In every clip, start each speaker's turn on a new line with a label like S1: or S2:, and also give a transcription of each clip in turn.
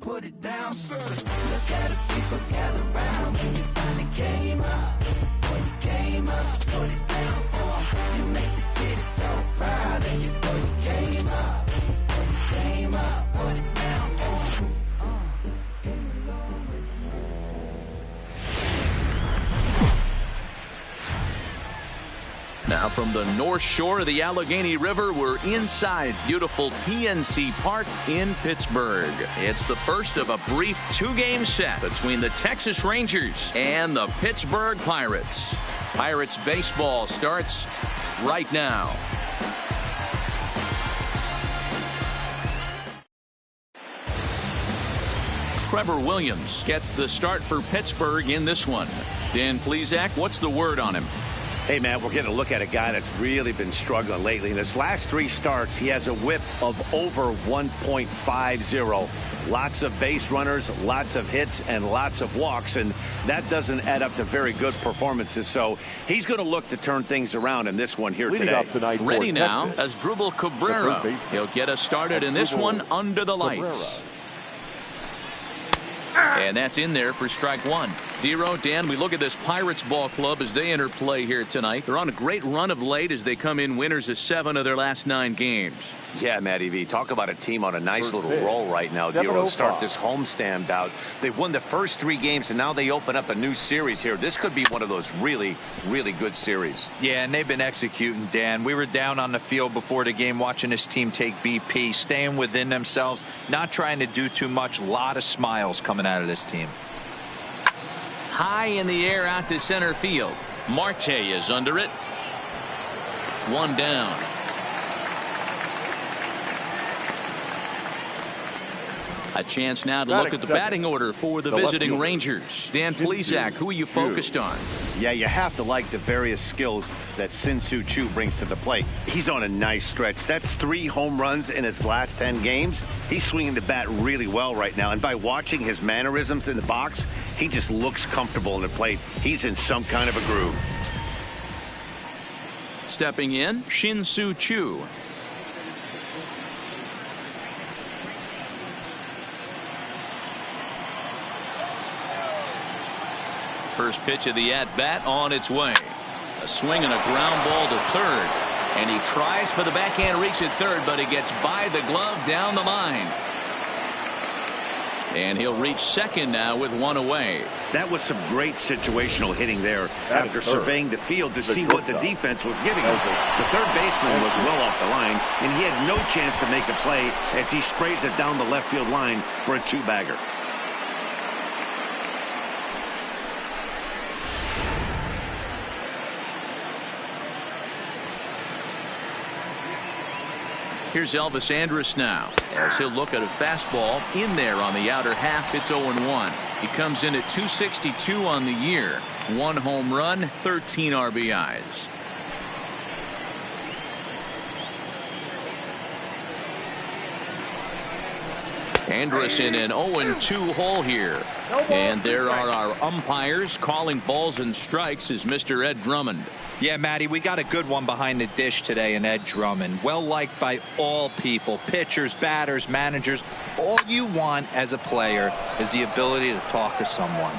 S1: put it down, sir. Look at the people gather round when you finally came up. When you came up, put it down for 'em. You make the city so proud of you, boy, you came up. When you came up, put it down for 'em.
S2: Now from the North Shore of the Allegheny River, we're inside beautiful PNC Park in Pittsburgh. It's the first of a brief two-game set between the Texas Rangers and the Pittsburgh Pirates. Pirates baseball starts right now. Trevor Williams gets the start for Pittsburgh in this one. Dan Plesac, what's the word on him?
S3: Hey, man, we're getting a look at a guy that's really been struggling lately. In his last three starts, he has a whip of over 1.50. Lots of base runners, lots of hits, and lots of walks, and that doesn't add up to very good performances. So he's going to look to turn things around in this one here today.
S2: Ready now, Asdrúbal Cabrera. He'll get us started in this one under the lights. And that's in there for strike one. Dero, Dan, we look at this Pirates ball club as they enter play here tonight. They're on a great run of late as they come in winners of 7 of their last 9 games.
S3: Yeah, Matty V. Talk about a team on a nice little roll right now, Dero. Start this homestand out. They've won the first 3 games, and now they open up a new series here. This could be one of those really, really good series.
S4: Yeah, and they've been executing, Dan. We were down on the field before the game watching this team take BP, staying within themselves, not trying to do too much. A lot of smiles coming out of this team.
S2: High in the air out to center field. Marte is under it. 1 down. A chance now to look at the batting order for the visiting Rangers. Dan Plesac, who are you focused on?
S3: Yeah, you have to like the various skills that Shin-Soo Choo brings to the plate. He's on a nice stretch. That's 3 home runs in his last 10 games. He's swinging the bat really well right now. And by watching his mannerisms in the box, he just looks comfortable in the plate. He's in some kind of a groove.
S2: Stepping in, Shin-Soo Choo. First pitch of the at-bat on its way. A swing and a ground ball to third. And he tries for the backhand reach at third, but he gets by the glove down the line. And he'll reach second now with 1 away.
S3: That was some great situational hitting there after surveying the field to see what the defense was giving him. The third baseman was well off the line, and he had no chance to make a play as he sprays it down the left field line for a 2-bagger.
S2: Here's Elvis Andrus now as he'll look at a fastball in there on the outer half. It's 0-1. He comes in at 262 on the year. 1 home run, 13 RBIs. Andrus in an 0-2 hole here. And there are our umpires calling balls and strikes is Mr. Ed Drummond.
S4: Yeah, Matty, we got a good one behind the dish today in Ed Drummond. Well liked by all people, pitchers, batters, managers. All you want as a player is the ability to talk to someone.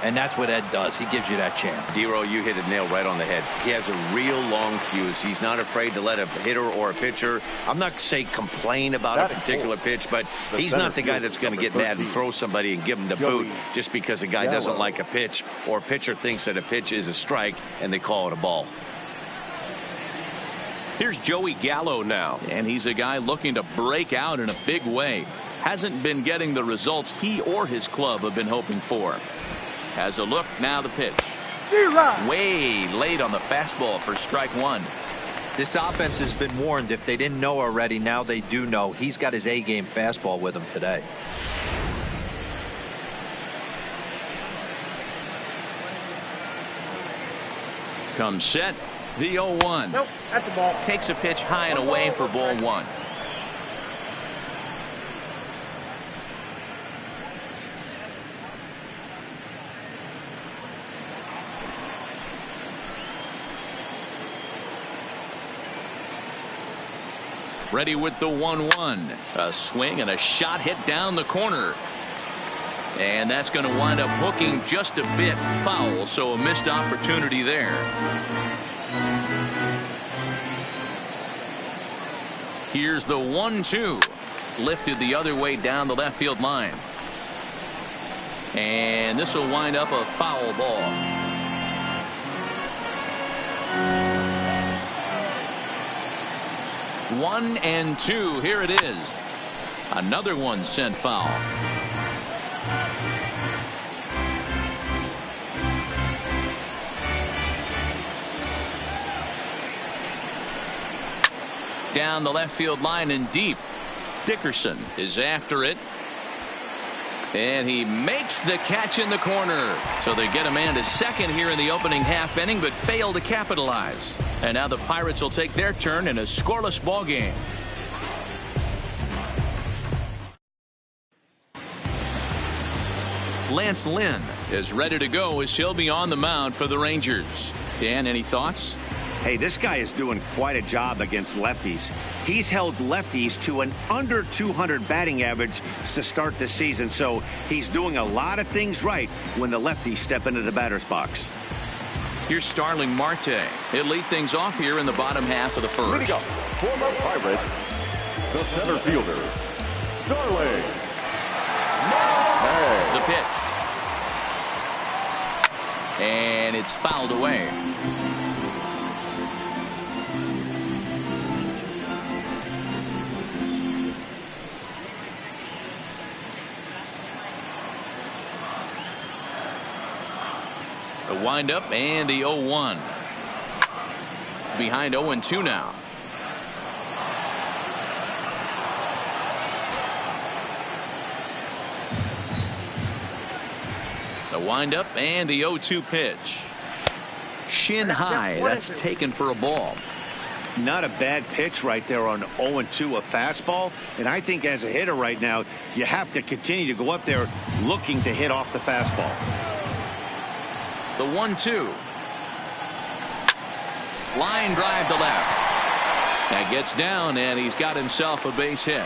S4: And that's what Ed does. He gives you that chance.
S3: Dero, you hit the nail right on the head. He has a real long fuse. He's not afraid to let a hitter or a pitcher, I'm not saying complain about a particular pitch, but he's not the guy that's going to get mad and throw somebody and give him the boot just because a guy doesn't like a pitch or a pitcher thinks that a pitch is a strike and they call it a ball.
S2: Here's Joey Gallo now, and he's a guy looking to break out in a big way. Hasn't been getting the results he or his club have been hoping for. Has a look, now the pitch. Way late on the fastball for strike 1.
S4: This offense has been warned. If they didn't know already, now they do know. He's got his A-game fastball with him today.
S2: Comes set, the 0-1.
S5: Nope, that's the ball.
S2: Takes a pitch high and away for ball 1. Ready with the 1-1. A swing and a shot hit down the corner. And that's going to wind up hooking just a bit foul, so a missed opportunity there. Here's the 1-2. Lifted the other way down the left field line. And this will wind up a foul ball. One and two. Here it is. Another one sent foul. Down the left field line and deep. Dickerson is after it. And he makes the catch in the corner. So they get a man to second here in the opening half inning, but fail to capitalize. And now the Pirates will take their turn in a scoreless ball game. Lance Lynn is ready to go as he'll be on the mound for the Rangers. Dan, any thoughts?
S3: Hey, this guy is doing quite a job against lefties. He's held lefties to an under 200 batting average to start the season, so he's doing a lot of things right when the lefties step into the batter's box.
S2: Here's Starling Marte. He'll lead things off here in the bottom half of the first.
S5: Leading up for the Pirates, the center fielder, Starling Marte.
S2: The pitch. And it's fouled away. The windup and the 0-1. Behind 0-2 now. The windup and the 0-2 pitch. Shin high. That's taken for a ball.
S3: Not a bad pitch right there on 0-2, a fastball. And I think as a hitter right now, you have to continue to go up there looking to hit off the fastball.
S2: The 1-2. Line drive to left. That gets down, and he's got himself a base hit.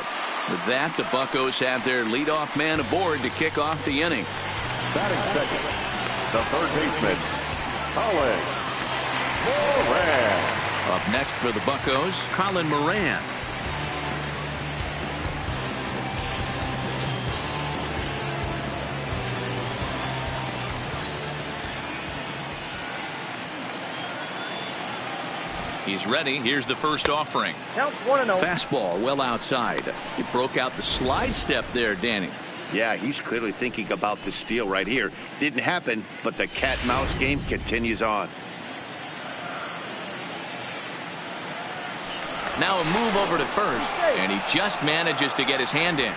S2: With that, the Buccos have their leadoff man aboard to kick off the inning.
S5: Batting second, the third baseman, Colin Moran.
S2: Up next for the Buccos, Colin Moran. He's ready. Here's the first offering.
S6: Count 1-0.
S2: Fastball well outside. He broke out the slide step there, Danny.
S3: Yeah, he's clearly thinking about the steal right here. Didn't happen, but the cat-mouse game continues on.
S2: Now a move over to first, and he just manages to get his hand in.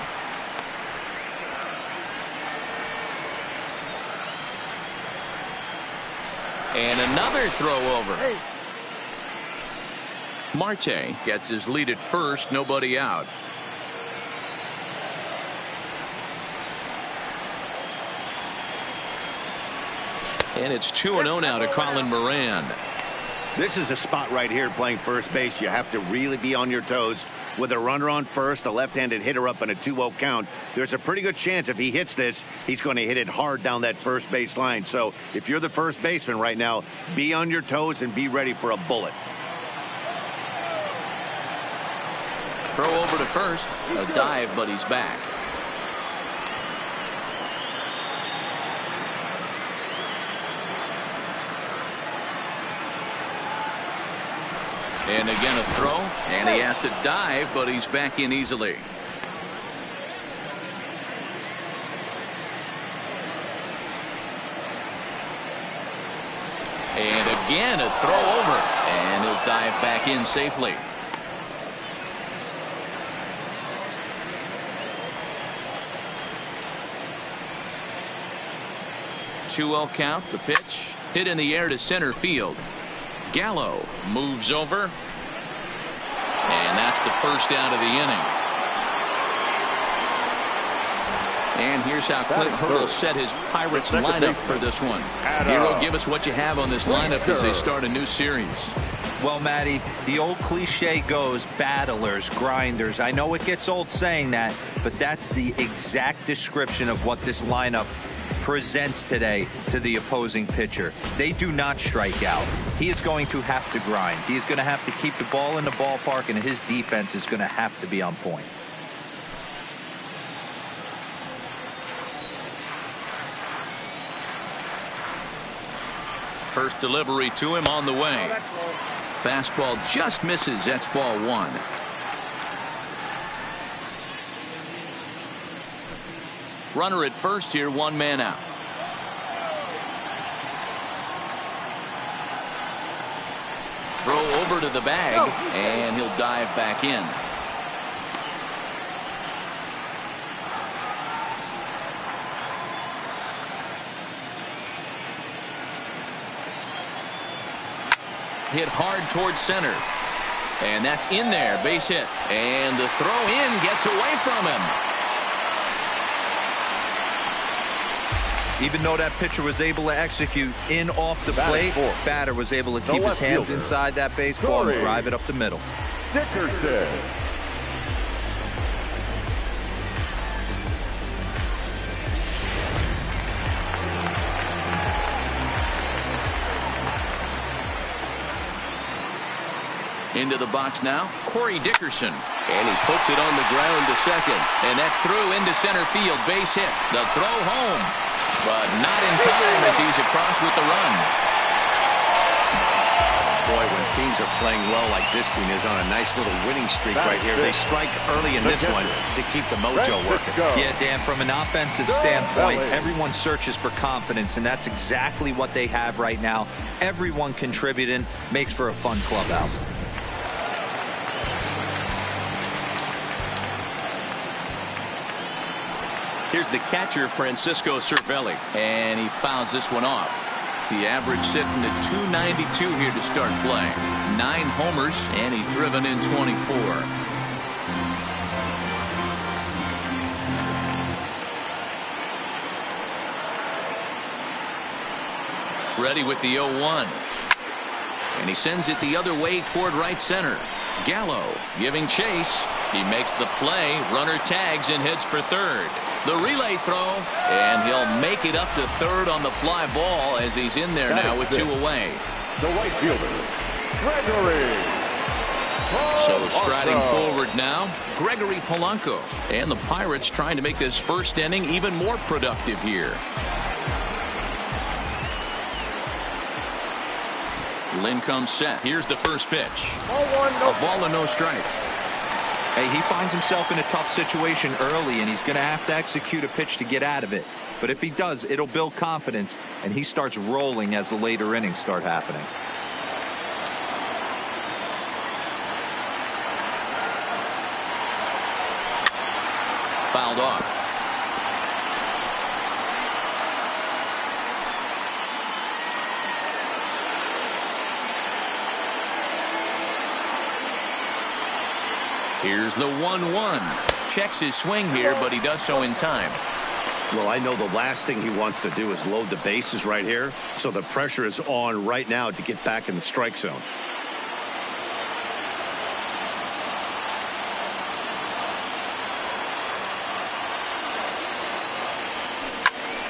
S2: And another throw over.
S6: Hey.
S2: Marte gets his lead at first, nobody out. And it's 2-0 now to Colin Moran.
S3: This is a spot right here playing first base. You have to really be on your toes. With a runner on first, a left-handed hitter up in a 2-0 count, there's a pretty good chance if he hits this, he's going to hit it hard down that first base line. So if you're the first baseman right now, be on your toes and be ready for a bullet.
S2: Throw over to first. A dive, but he's back. And again a throw, and he has to dive, but he's back in easily. And again a throw over, and he'll dive back in safely. Two-0 count. The pitch hit in the air to center field. Gallo moves over, and that's the first out of the inning. And here's how Clint Hurdle set his Pirates lineup for this one. Hero, give us what you have on this lineup as they start a new series.
S4: Well, Matty, the old cliche goes, battlers, grinders. I know it gets old saying that, but that's the exact description of what this lineup presents today to the opposing pitcher. They do not strike out. He is going to have to grind. He is going to have to keep the ball in the ballpark, and his defense is going to have to be on point.
S2: First delivery to him on the way. Fastball just misses. That's ball one. Runner at first here, one man out. Throw over to the bag, and he'll dive back in. Hit hard towards center. And that's in there. Base hit. And the throw in gets away from him.
S4: Even though that pitcher was able to execute in off the plate, batter was able to keep his hands inside that baseball and drive it up the middle.
S5: Dickerson.
S2: Into the box now, Corey Dickerson. And he puts it on the ground to second. And that's through into center field. Base hit. The throw home. But not in time as he's across with the run.
S3: Boy, when teams are playing well like this team is on a nice little winning streak right here, they strike early in this one to keep the mojo working.
S4: Yeah, Dan, from an offensive standpoint, everyone searches for confidence, and that's exactly what they have right now. Everyone contributing makes for a fun clubhouse.
S2: Here's the catcher, Francisco Cervelli. And he fouls this one off. The average sitting at 292 here to start play. 9 homers, and he's driven in 24. Ready with the 0-1. And he sends it the other way toward right center. Gallo giving chase. He makes the play. Runner tags and heads for third. The relay throw, and he'll make it up to third on the fly ball as he's in there now with 2 away.
S5: The right fielder, Gregory.
S2: So striding forward now, Gregory Polanco. And the Pirates trying to make this first inning even more productive here. Lynn comes set. Here's the first pitch. A ball and no strikes.
S4: Hey, he finds himself in a tough situation early, and he's going to have to execute a pitch to get out of it. But if he does, it'll build confidence, and he starts rolling as the later innings start happening.
S2: Fouled off. Here's the 1-1. Checks his swing here, but he does so in time.
S3: Well, I know the last thing he wants to do is load the bases right here. So the pressure is on right now to get back in the strike zone.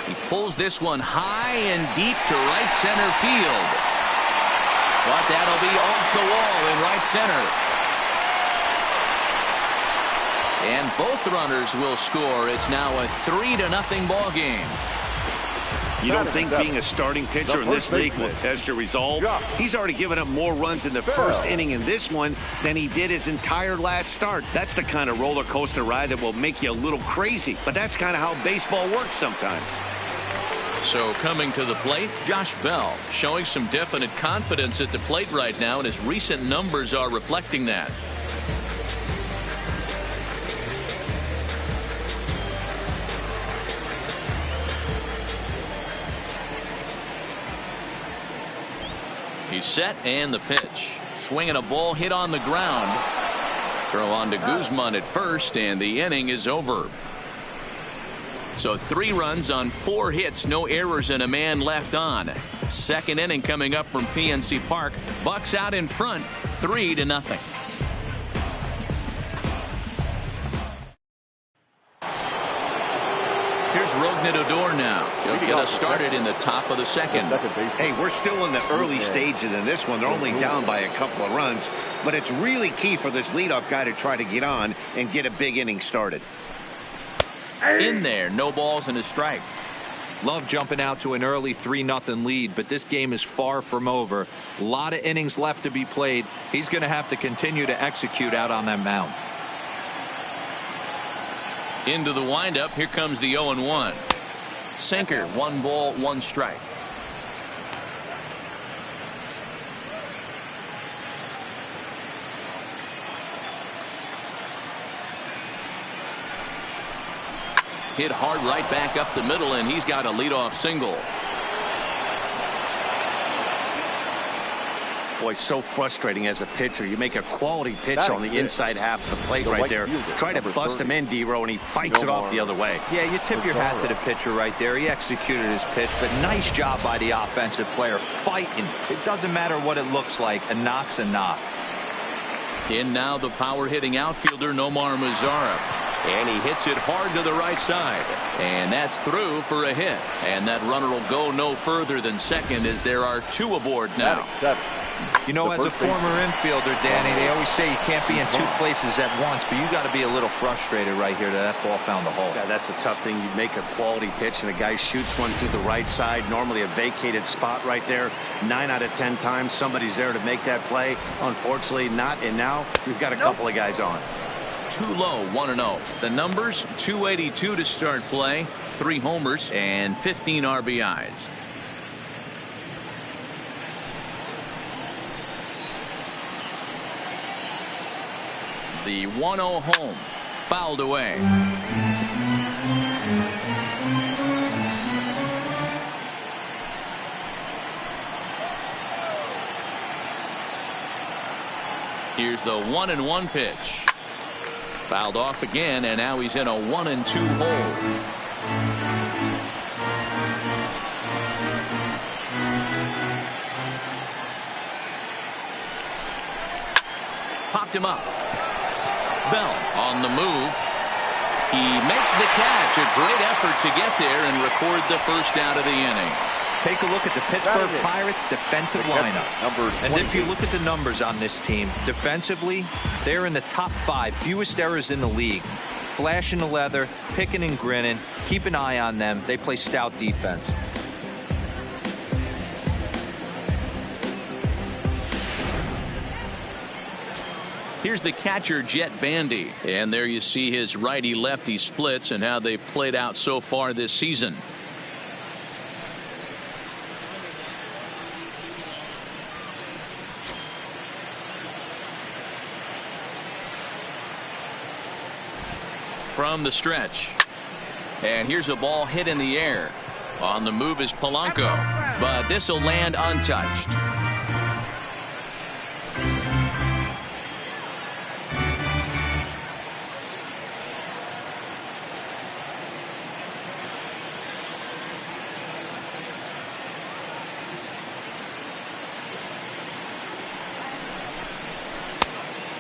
S2: He pulls this one high and deep to right center field. But that'll be off the wall in right center. And both runners will score. It's now a 3-0 ball game.
S3: You don't think being a starting pitcher in this league will test your resolve? He's already given up more runs in the first inning in this one than he did his entire last start. That's the kind of roller coaster ride that will make you a little crazy. But that's kind of how baseball works sometimes.
S2: So coming to the plate, Josh Bell showing some definite confidence at the plate right now, and his recent numbers are reflecting that. He's set, and the pitch. Swinging a ball hit on the ground. Throw on to Guzmán at first, and the inning is over. So 3 runs on 4 hits, no errors, and a man left on. Second inning coming up from PNC Park. Bucks out in front, 3-0. Here's Rougned Odor now. He'll get us started in the top of the second.
S3: Hey, we're still in the early stages in this one. They're only down by a couple of runs, but it's really key for this leadoff guy to try to get on and get a big inning started.
S2: In there, no balls and a strike.
S4: Love jumping out to an early 3-0 lead, but this game is far from over. A lot of innings left to be played. He's going to have to continue to execute out on that mound.
S2: Into the windup. Here comes the 0-1. Sinker, 1 ball, 1 strike. Hit hard right back up the middle, and he's got a leadoff single.
S3: Boy, so frustrating as a pitcher. You make a quality pitch on the inside half of the plate right there. Try to bust him in, D-Row, and he fights it off the other way.
S4: Yeah, you tip your hat to the pitcher right there. He executed his pitch, but nice job by the offensive player fighting. It doesn't matter what it looks like. A knock's a knock.
S2: In now the power hitting outfielder Nomar Mazara. And he hits it hard to the right side. And that's through for a hit. And that runner will go no further than second as there are 2 aboard now.
S4: You know, as a former infielder, Danny, they always say you can't be in 2 places at once, but you got to be a little frustrated right here that ball found the hole.
S3: Yeah, that's a tough thing. You make a quality pitch and a guy shoots one to the right side, normally a vacated spot right there. 9 out of 10 times somebody's there to make that play. Unfortunately not, and now we've got a couple of guys on.
S2: Too low, 1-0. The numbers, 282 to start play, 3 homers and 15 RBIs. The 1-0 home, fouled away. Here's the 1-1 pitch. Fouled off again, and now he's in a 1-2 hole. Popped him up. Bell on the move. He makes the catch. A great effort to get there and record the first out of the inning.
S4: Take a look at the Pittsburgh Pirates defensive lineup. And if you look at the numbers on this team, defensively, they're in the top 5, fewest errors in the league. Flashing the leather, picking and grinning. Keep an eye on them. They play stout defense.
S2: Here's the catcher, Jet Bandy. And there you see his righty-lefty splits and how they've played out so far this season. From the stretch. And here's a ball hit in the air. On the move is Polanco. But this will land untouched.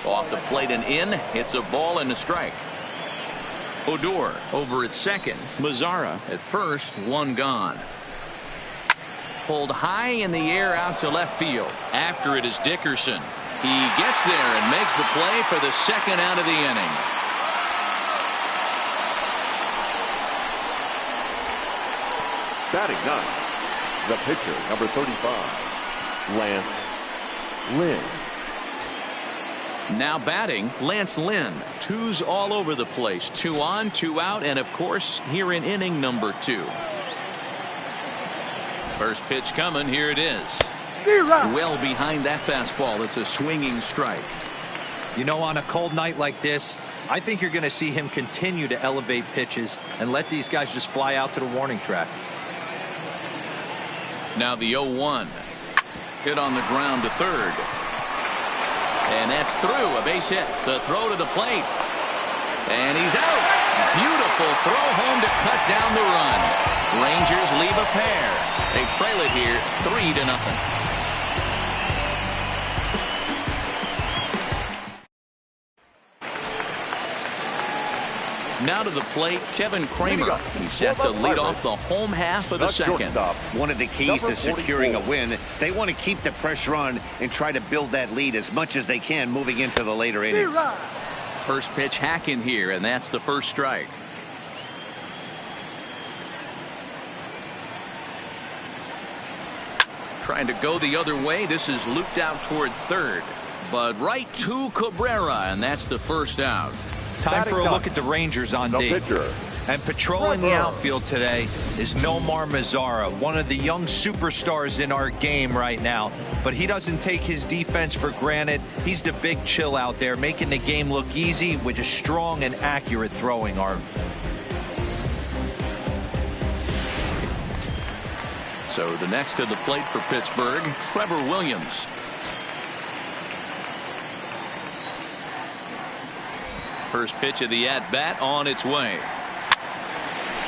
S2: Off the plate and in. It's a ball and a strike. Odor over at second. Mazara at first. 1 gone. Pulled high in the air out to left field. After it is Dickerson. He gets there and makes the play for the second out of the inning.
S5: Batting 9, the pitcher, number 35, Lance Lynn.
S2: Now batting, Lance Lynn. 2s all over the place. 2 on, 2 out, and of course, here in inning number 2. First pitch coming. Here it is. Well behind that fastball. It's a swinging strike.
S4: You know, on a cold night like this, I think you're going to see him continue to elevate pitches and let these guys just fly out to the warning track.
S2: Now the 0-1. Hit on the ground to third. And that's through. A base hit. The throw to the plate. And he's out. Beautiful throw home to cut down the run. Rangers leave a pair. They trail it here 3-0. Now to the plate, Kevin Kramer. He's set to lead off the home half of the second.
S3: One of the keys to securing a win, they want to keep the pressure on and try to build that lead as much as they can moving into the later innings.
S2: First pitch hacking here, and that's the first strike. Trying to go the other way. This is looped out toward third. But right to Cabrera, and that's the first out.
S4: Time for a look at the Rangers on D. And patrolling the outfield today is Nomar Mazara, one of the young superstars in our game right now. But he doesn't take his defense for granted. He's the big chill out there, making the game look easy with a strong and accurate throwing arm.
S2: So the next to the plate for Pittsburgh, Trevor Williams. First pitch of the at-bat on its way.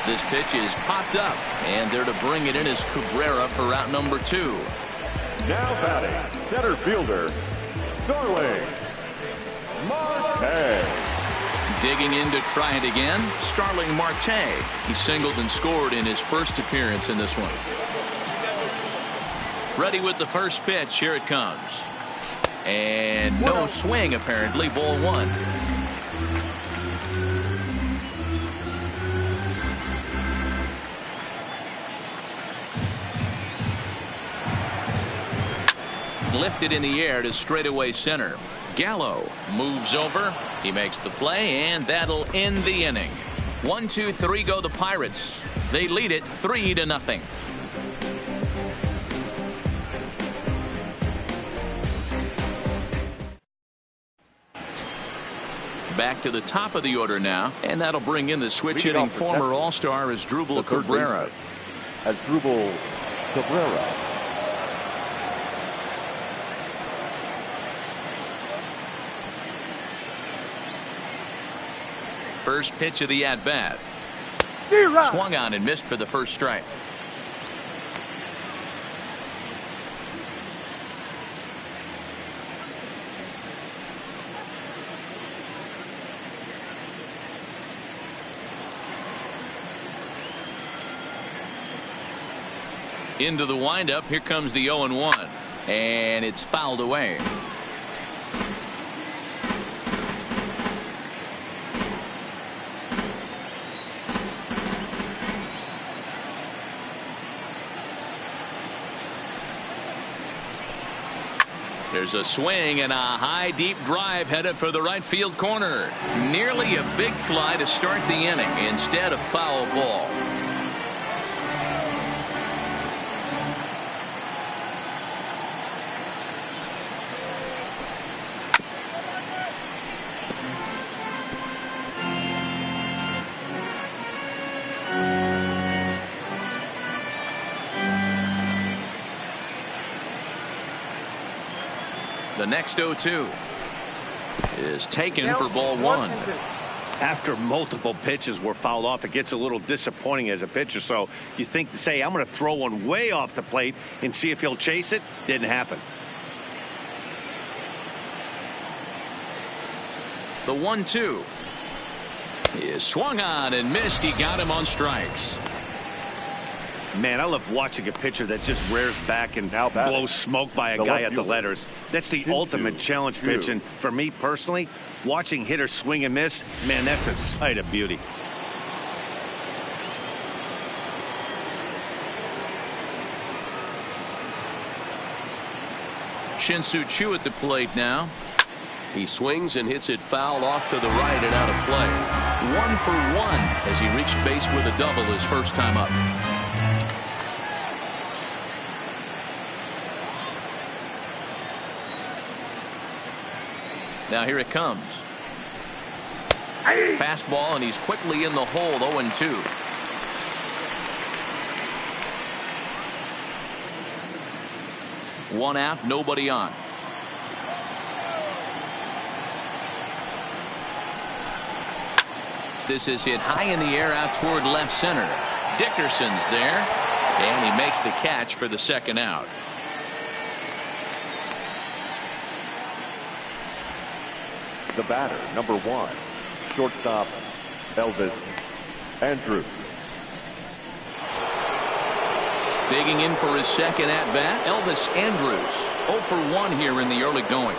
S2: This pitch is popped up, and there to bring it in is Cabrera for out number 2.
S5: Now batting, center fielder, Starling Marte.
S2: Digging in to try it again, Starling Marte. He singled and scored in his first appearance in this one. Ready with the first pitch. Here it comes. And no swing, apparently. Ball 1. Lifted in the air to straightaway center. Gallo moves over. He makes the play, and that'll end the inning. 1-2-3 go the Pirates. They lead it 3-0. Back to the top of the order now, and that'll bring in the switch hitting former All-Star Asdrúbal Cabrera.
S5: Asdrúbal Cabrera.
S2: First pitch of the at-bat. Swung on and missed for the first strike. Into the windup. Here comes the 0-1. And it's fouled away. There's a swing and a high deep drive headed for the right field corner. Nearly a big fly to start the inning. Instead, a foul ball. The next 0-2 is taken for ball 1.
S3: After multiple pitches were fouled off, it gets a little disappointing as a pitcher. So you think, say, I'm going to throw one way off the plate and see if he'll chase it. Didn't happen.
S2: The 1-2 is swung on and missed. He got him on strikes.
S3: Man, I love watching a pitcher that just rears back and blows smoke by a guy at the letters. That's the ultimate challenge pitch. And for me personally, watching hitters swing and miss, man, that's a sight of beauty.
S2: Shin-Soo Choo at the plate now. He swings and hits it foul off to the right and out of play. 1 for 1 as he reached base with a double his first time up. Now here it comes. Fastball, and he's quickly in the hole. 0-2. One out, nobody on. This is hit high in the air out toward left center. Dickerson's there, and he makes the catch for the second out.
S5: The batter, number 1, shortstop Elvis Andrus.
S2: Digging in for his second at-bat, Elvis Andrus. 0 for 1 here in the early going.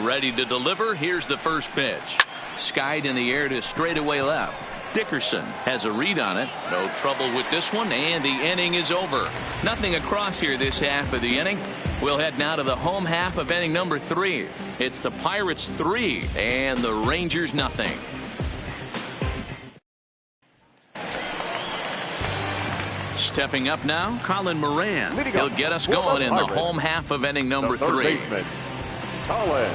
S2: Ready to deliver. Here's the first pitch. Skied in the air to straightaway left. Dickerson has a read on it. No trouble with this one, and the inning is over. Nothing across here this half of the inning. We'll head now to the home half of inning number 3. It's the Pirates 3 and the Rangers nothing. Stepping up now, Colin Moran. He'll get us going in the home half of inning number 3.
S5: Baseman, Colin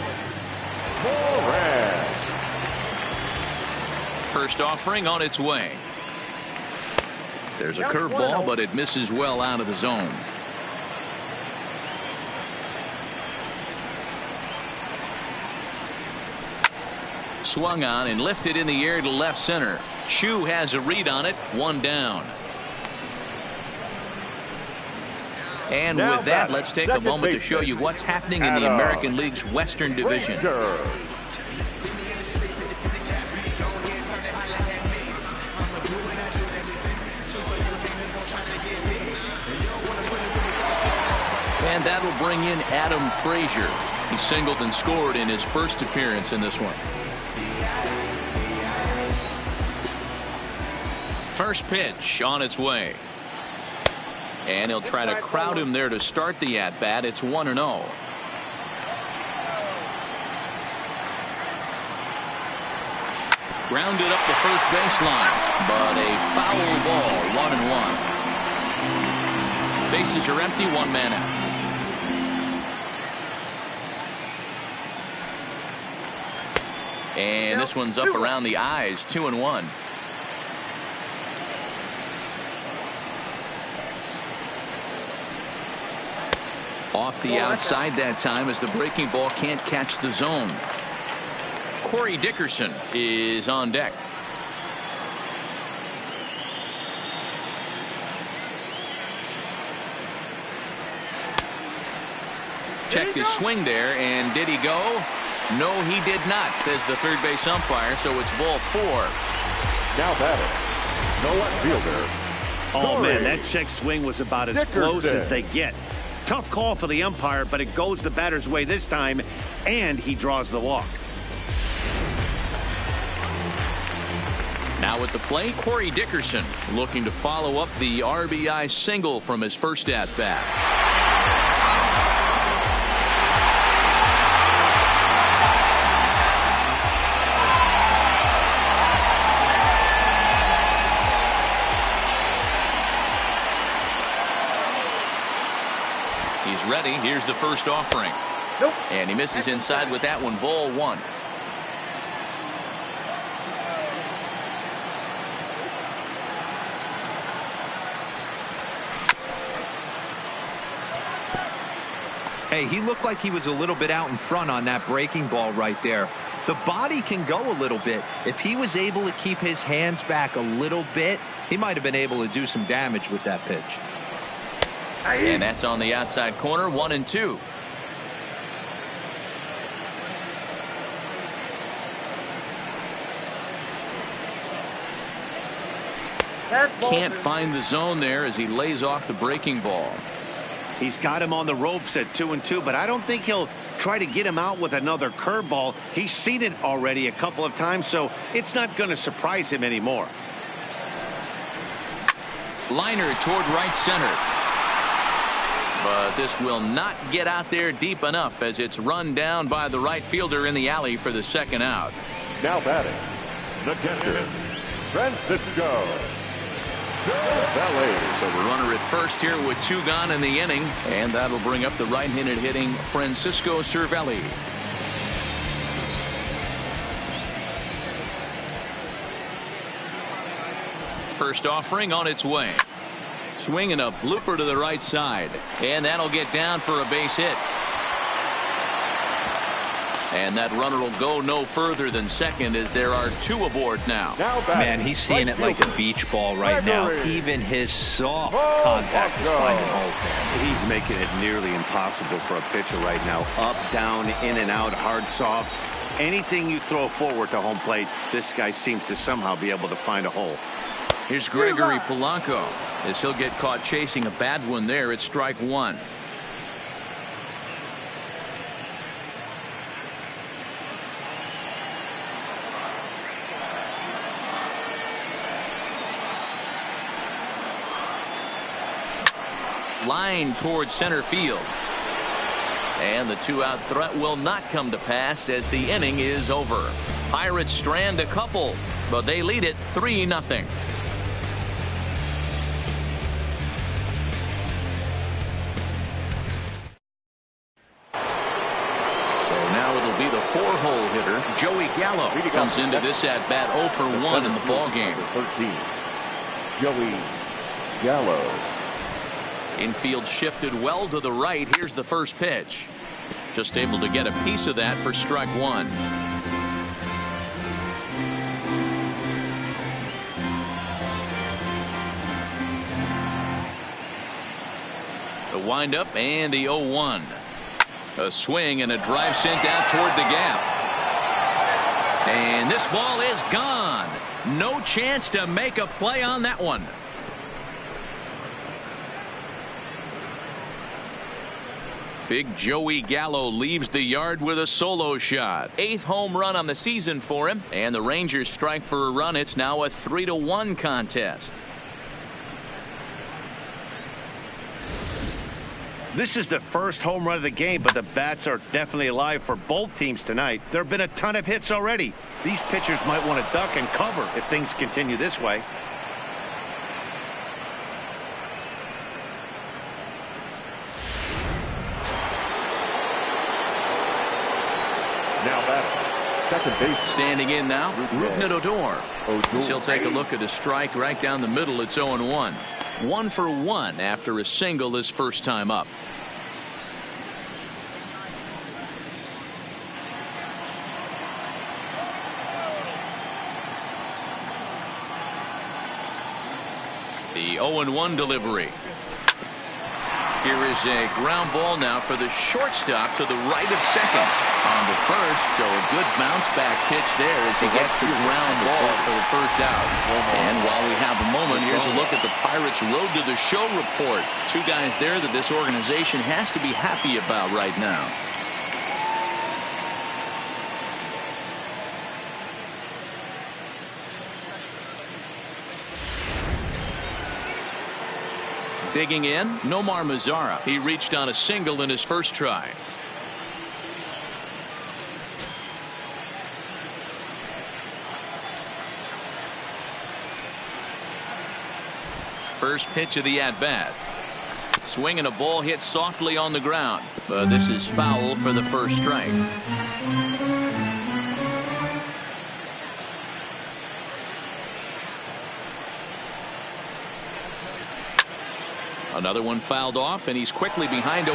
S5: Moran.
S2: First offering on its way. There's a curveball, but it misses well out of the zone. Swung on and lifted in the air to left center. Chu has a read on it. 1 down. And
S5: Now
S2: with that, let's take a moment to show you what's happening in the American League's Western Division. And that'll bring in Adam Frazier. He singled and scored in his first appearance in this one. First pitch on its way. And he'll try to crowd him there to start the at-bat. It's 1-0. Grounded up the first baseline, but a foul ball. 1-1. Bases are empty. 1 man out. And this one's up around the eyes. 2-1. Off the outside that time as the breaking ball can't catch the zone. Corey Dickerson is on deck. Checked his swing there, and did he go? No, he did not, says the third base umpire, so it's ball 4.
S5: Now batting, the left fielder.
S3: Oh, man, that check swing was about as close as they get. Tough call for the umpire, but it goes the batter's way this time, and he draws the walk.
S2: Now at the plate, Corey Dickerson looking to follow up the RBI single from his first at-bat. Ready. Here's the first offering. Nope. And he misses inside with that one. Ball 1.
S4: Hey, he looked like he was a little bit out in front on that breaking ball right there. The body can go a little bit. If he was able to keep his hands back a little bit, he might have been able to do some damage with that pitch.
S2: And that's on the outside corner. 1-2. Can't find the zone there as he lays off the breaking ball.
S3: He's got him on the ropes at 2-2, but I don't think he'll try to get him out with another curveball. He's seen it already a couple of times, so it's not going to surprise him anymore.
S2: Liner toward right center. But this will not get out there deep enough as it's run down by the right fielder in the alley for the second out.
S5: Now batting, the catcher, Francisco Cervelli.
S2: So the runner at first here with 2 gone in the inning, and that'll bring up the right-handed hitting Francisco Cervelli. First offering on its way. Swinging a blooper to the right side, and that'll get down for a base hit. And that runner will go no further than second as there are 2 aboard now.
S4: Man, he's seeing it like a beach ball right now. Even his soft contact is finding holes there.
S3: He's making it nearly impossible for a pitcher right now. Up, down, in and out, hard, soft. Anything you throw forward to home plate, this guy seems to somehow be able to find a hole.
S2: Here's Gregory Polanco as he'll get caught chasing a bad one there at strike 1. Line towards center field. And the 2-out threat will not come to pass as the inning is over. Pirates strand a couple, but they lead it 3-0. It'll be the 4-hole hitter, Joey Gallo, comes into this at bat 0 for 1 in the ball game.
S5: 13, Joey Gallo.
S2: Infield shifted well to the right. Here's the first pitch. Just able to get a piece of that for strike 1. The windup and the 0-1. A swing and a drive sent out toward the gap. And this ball is gone. No chance to make a play on that one. Big Joey Gallo leaves the yard with a solo shot. 8th home run on the season for him. And the Rangers strike for a run. It's now a 3-1 contest.
S3: This is the first home run of the game, but the bats are definitely alive for both teams tonight. There have been a ton of hits already. These pitchers might want to duck and cover if things continue this way.
S5: Now batting, second base.
S2: Standing in now, Rougned Odor. He'll take a look at a strike right down the middle. It's 0-1. 1 for 1 after a single his first time up. The 0-1 delivery. Here is a ground ball now for the shortstop to the right of second. On the first, so a good bounce back pitch there as he gets the ground ball for the first out. And while we have a moment, here's a look at the Pirates' road to the show report. 2 guys there that this organization has to be happy about right now. Digging in, Nomar Mazara. He reached on a single in his first try. First pitch of the at-bat. Swinging a ball hit softly on the ground. But this is foul for the first strike. Another one fouled off, and he's quickly behind 0-2.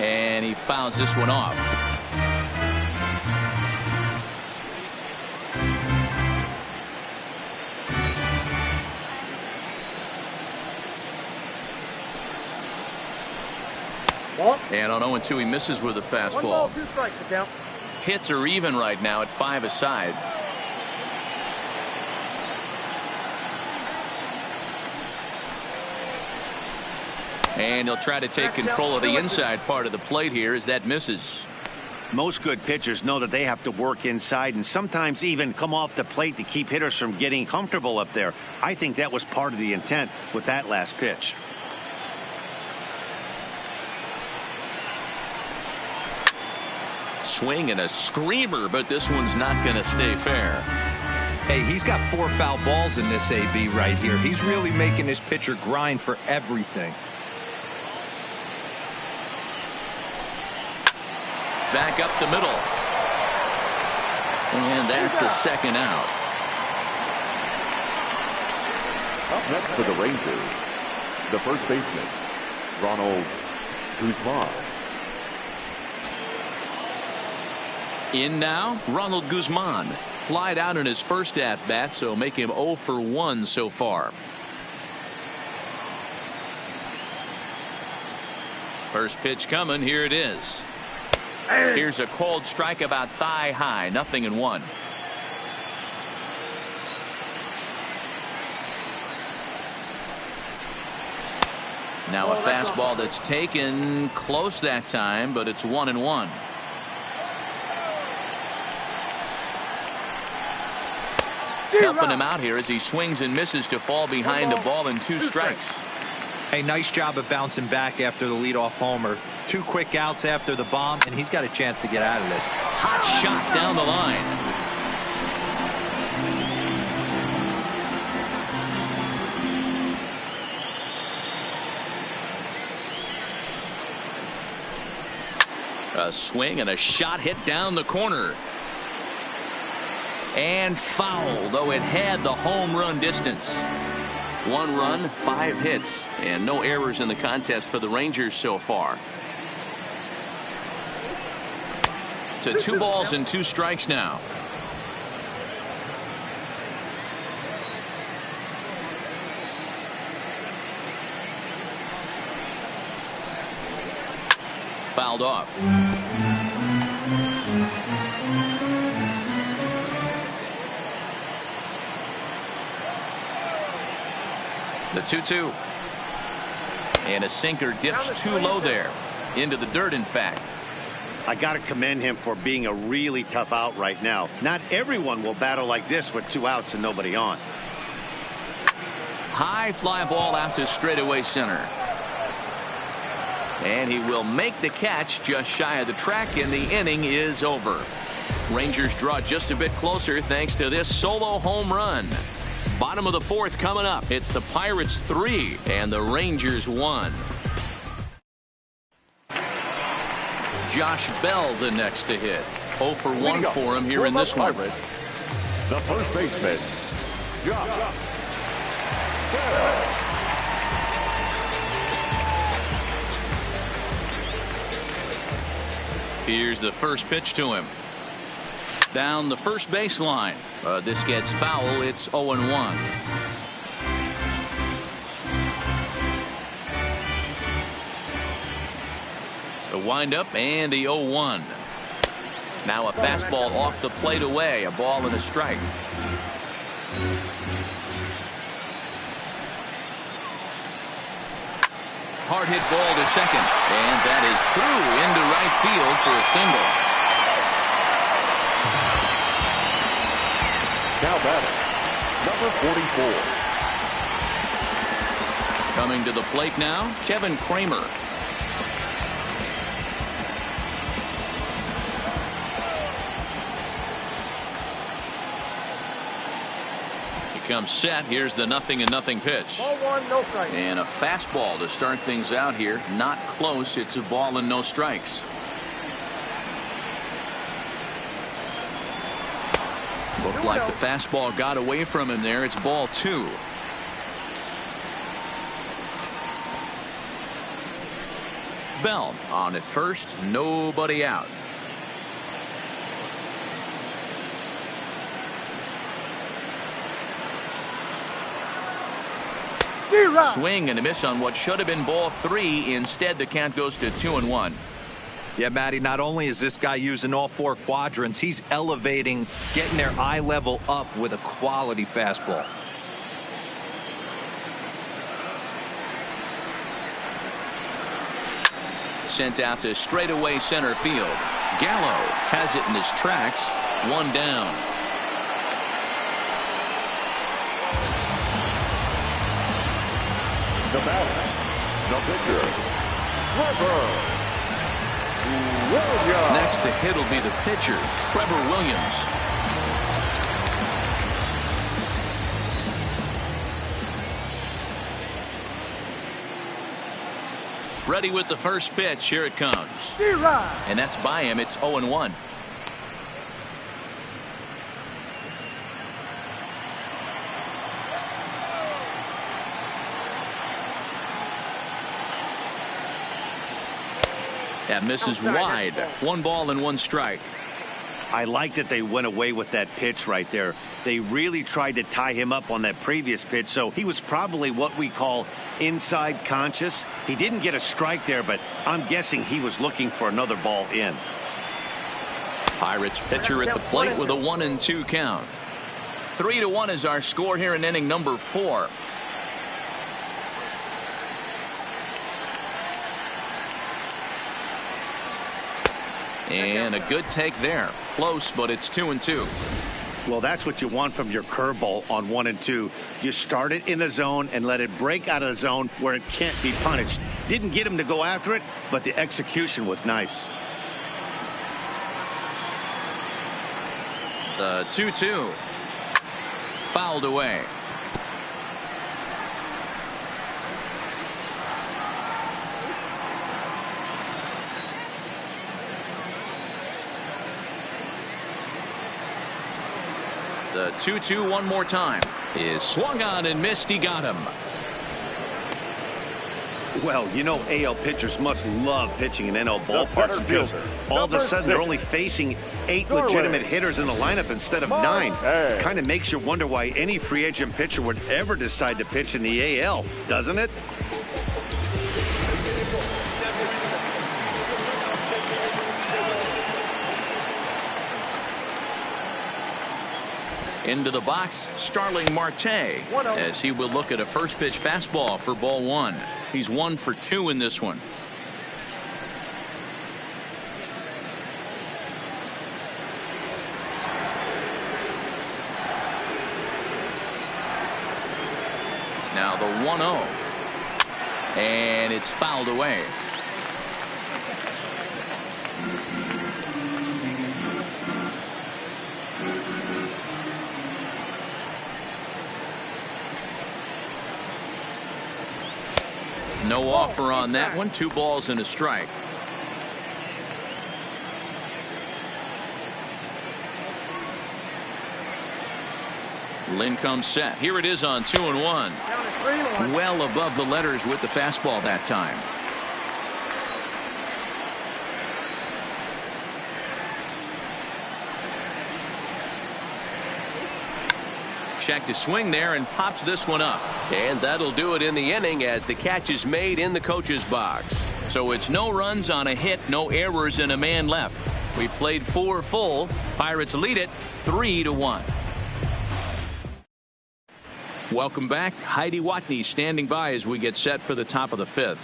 S2: And he fouls this one off. And on 0-2 he misses with a fastball.
S6: 1 ball, 2 strikes to count.
S2: Hits are even right now at 5 aside. And he'll try to take control of the inside part of the plate here as that misses.
S3: Most good pitchers know that they have to work inside and sometimes even come off the plate to keep hitters from getting comfortable up there. I think that was part of the intent with that last pitch.
S2: Swing and a screamer, but this one's not going to stay fair.
S4: Hey, he's got 4 foul balls in this AB right here. He's really making his pitcher grind for everything.
S2: Back up the middle. And that's the second out.
S5: Up next for the Rangers, the first baseman, Ronald Guzmán.
S2: In now, Ronald Guzmán. Flied out in his first at-bat, so make him 0 for 1 so far. First pitch coming. Here it is. Here's a cold strike about thigh high. 0-1. Now a fastball that's taken close that time, but it's 1-1. Helping him out here as he swings and misses to fall behind a ball and 2 strikes.
S4: Hey, nice job of bouncing back after the leadoff homer. 2 quick outs after the bomb, and he's got a chance to get out of this.
S2: Hot shot down the line. A swing and a shot hit down the corner. And foul, though it had the home run distance. 1 run, 5 hits, and no errors in the contest for the Rangers so far. To 2 balls and 2 strikes now. Fouled off. The 2-2. And a sinker dips too low there. Into the dirt, in fact.
S3: I got to commend him for being a really tough out right now. Not everyone will battle like this with 2 outs and nobody on.
S2: High fly ball out to straightaway center. And he will make the catch just shy of the track, and the inning is over. Rangers draw just a bit closer thanks to this solo home run. Bottom of the 4th coming up. It's the Pirates 3 and the Rangers 1. Josh Bell the next to hit. 0 for 1 for him here in this one.
S5: The first baseman, Josh Bell.
S2: Here's the first pitch to him. Down the first baseline. This gets foul. It's 0-1. The windup and the 0-1. Now a fastball off the plate away. A ball and a strike. Hard hit ball to second. And that is through into right field for a single.
S5: Now batting, number 44.
S2: Coming to the plate now, Kevin Kramer. He comes set. Here's the 0-0 pitch.
S6: Ball 1, no strikes.
S2: And a fastball to start things out here. Not close. It's a ball and no strikes. Looked like the fastball got away from him there. It's ball 2. Bell on at first. Nobody out. Swing and a miss on what should have been ball 3. Instead, the count goes to 2-1.
S4: Yeah, Matty, not only is this guy using all 4 quadrants, he's elevating, getting their eye level up with a quality fastball.
S2: Sent out to straightaway center field. Gallo has it in his tracks. 1 down.
S5: The batter, the pitcher, Trevor Williams.
S2: Next to hit will be the pitcher, Trevor Williams. Ready with the first pitch. Here it comes. And that's by him. It's 0-1. That misses wide. 1 ball and 1 strike.
S3: I like that they went away with that pitch right there. They really tried to tie him up on that previous pitch, so he was probably what we call inside conscious. He didn't get a strike there, but I'm guessing he was looking for another ball in.
S2: Pirates pitcher at the plate with a 1-2 count. 3-1 is our score here in inning number 4. And a good take there. Close, but it's 2-2.
S3: Well, that's what you want from your curveball on 1 and 2. You start it in the zone and let it break out of the zone where it can't be punished. Didn't get him to go after it, but the execution was nice.
S2: The 2-2. Fouled away. The 2-2 one more time is swung on and missed. He got him.
S3: Well, you know, AL pitchers must love pitching in NL ballparks because all of a sudden they're only facing 8 legitimate hitters in the lineup instead of 9. Kind of makes you wonder why any free agent pitcher would ever decide to pitch in the AL, doesn't it?
S2: Into the box, Starling Marte, as he will look at a first pitch fastball for ball 1. He's 1 for 2 in this one. Now the 1-0. And it's fouled away. No offer on that one. 2 balls and a strike. Lynn comes set. Here it is on 2-1. Well above the letters with the fastball that time. Check to swing there and pops this one up.
S6: And that'll do it in the inning as the catch is made in the coach's box.
S2: So it's no runs on a hit, no errors, and a man left. We played 4 full. Pirates lead it 3-1. Welcome back. Heidi Watney standing by as we get set for the top of the 5th.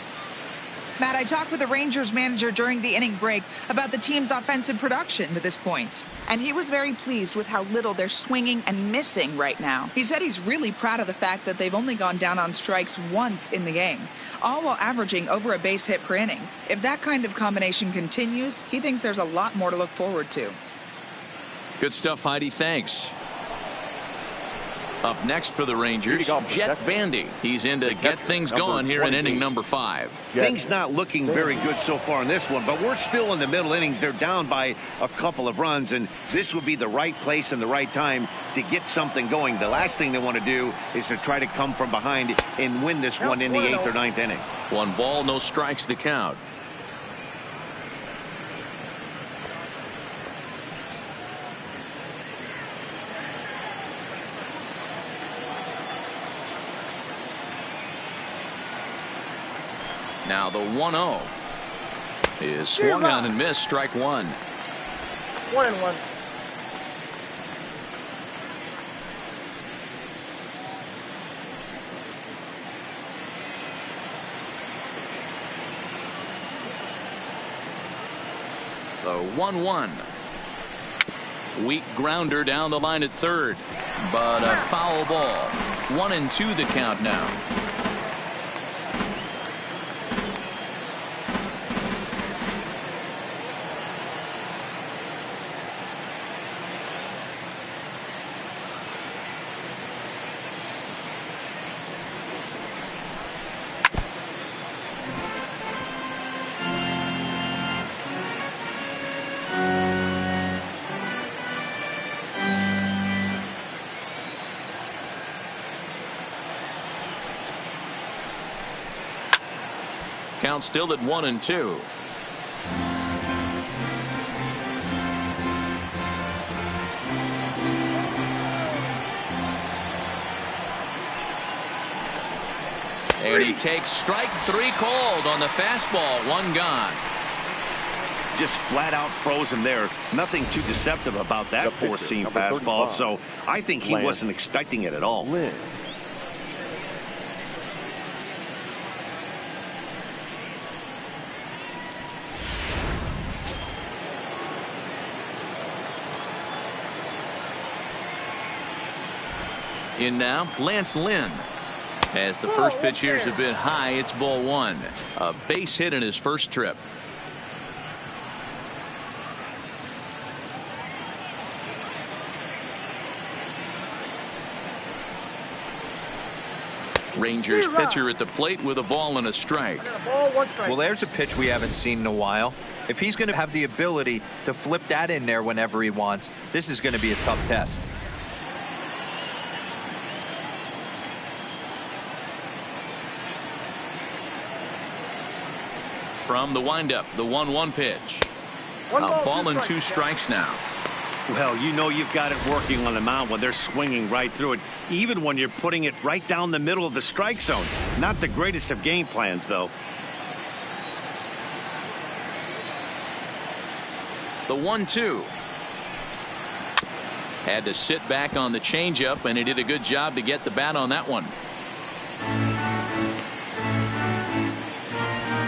S7: Matt, I talked with the Rangers manager during the inning break about the team's offensive production to this point, and he was very pleased with how little they're swinging and missing right now. He said he's really proud of the fact that they've only gone down on strikes once in the game, all while averaging over a base hit per inning. If that kind of combination continues, he thinks there's a lot more to look forward to.
S2: Good stuff, Heidi. Thanks. Up next for the Rangers, Jet Bandy. He's in to get things going here in inning number 5.
S3: Things not looking very good so far in this one, but we're still in the middle innings. They're down by a couple of runs, and this would be the right place and the right time to get something going. The last thing they want to do is to try to come from behind and win this one in the 8th or 9th inning.
S2: 1 ball, no strikes the count. Now the 1-0 is swung on and missed. Strike 1.
S8: 1-1.
S2: The 1-1. Weak grounder down the line at third, but a foul ball. 1-2 the count now. Count still at 1-2. And he takes strike 3 called on the fastball. 1 gone.
S3: Just flat out froze him there. Nothing too deceptive about that four-seam fastball. So I think he wasn't expecting it at all.
S2: In now, Lance Lynn. As the first pitch here's a bit high, it's ball 1. A base hit in his first trip. Rangers pitcher at the plate with a ball and a strike.
S4: Well, there's a pitch we haven't seen in a while. If he's going to have the ability to flip that in there whenever he wants, this is going to be a tough test.
S2: From the windup, the 1-1 pitch. A ball and 2 strikes now.
S3: Well, you know you've got it working on the mound when they're swinging right through it, even when you're putting it right down the middle of the strike zone. Not the greatest of game plans, though.
S2: The 1-2. Had to sit back on the changeup, and he did a good job to get the bat on that one.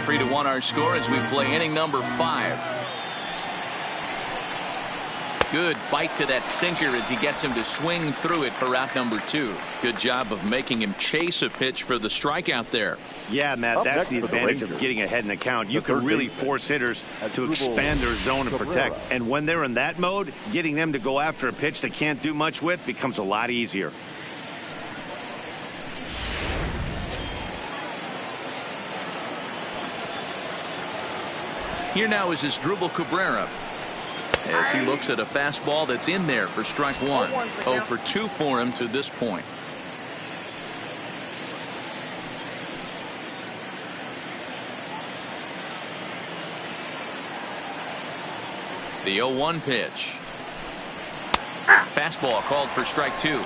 S2: 3-1 our score as we play inning number 5. Good bite to that sinker as he gets him to swing through it for out number 2. Good job of making him chase a pitch for the strikeout there.
S3: Yeah, Matt, that's the advantage of getting ahead in the count. You can really force hitters to expand their zone and protect. And when they're in that mode, getting them to go after a pitch they can't do much with becomes a lot easier.
S2: Here now is Asdrúbal Cabrera as he looks at a fastball that's in there for strike 1. 0 for 2 for him to this point. The 0-1 pitch. Fastball called for strike 2.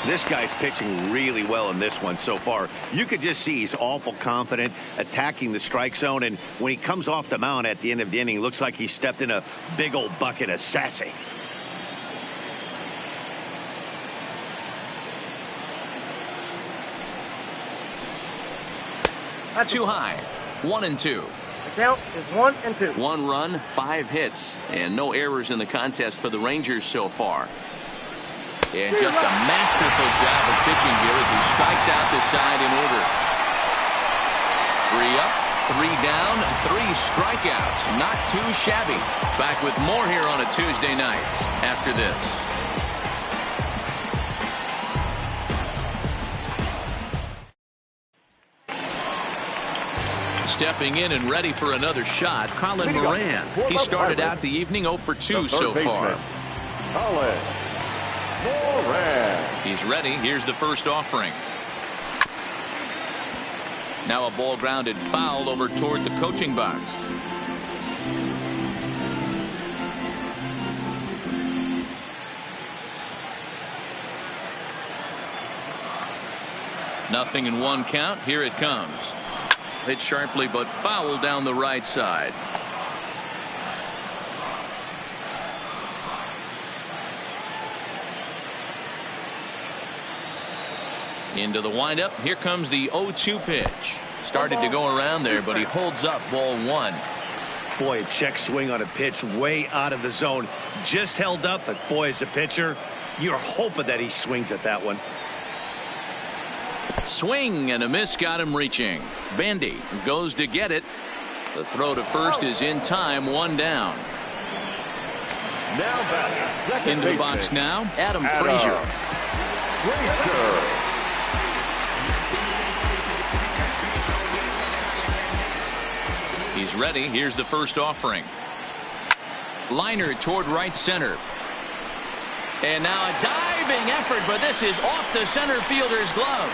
S3: This guy's pitching really well in this one so far. You could just see he's awful confident attacking the strike zone, and when he comes off the mound at the end of the inning, looks like he stepped in a big old bucket of sassy.
S2: Too high. 1-2.
S8: The count is 1-2.
S2: 1 run, 5 hits, and no errors in the contest for the Rangers so far. And just a masterful job of pitching here as he strikes out the side in order. 3 up, 3 down, 3 strikeouts. Not too shabby. Back with more here on a Tuesday night after this. Stepping in and ready for another shot, Colin Moran. He started out the evening 0 for 2 so far.
S5: Colin Moran.
S2: He's ready. Here's the first offering. Now a ball grounded foul over toward the coaching box. Nothing in 1 count. Here it comes. Hit sharply but foul down the right side. Into the windup. Here comes the 0-2 pitch. Started to go around there, but he holds up ball 1.
S3: Boy, a check swing on a pitch way out of the zone. Just held up, but boy, as a pitcher, you're hoping that he swings at that one.
S2: Swing and a miss got him reaching. Bendy goes to get it. The throw to first is in time. 1 down.
S5: Now back.
S2: Into the box now, Adam Frazier. He's ready. Here's the first offering. Liner toward right center. And now a diving effort, but this is off the center fielder's glove.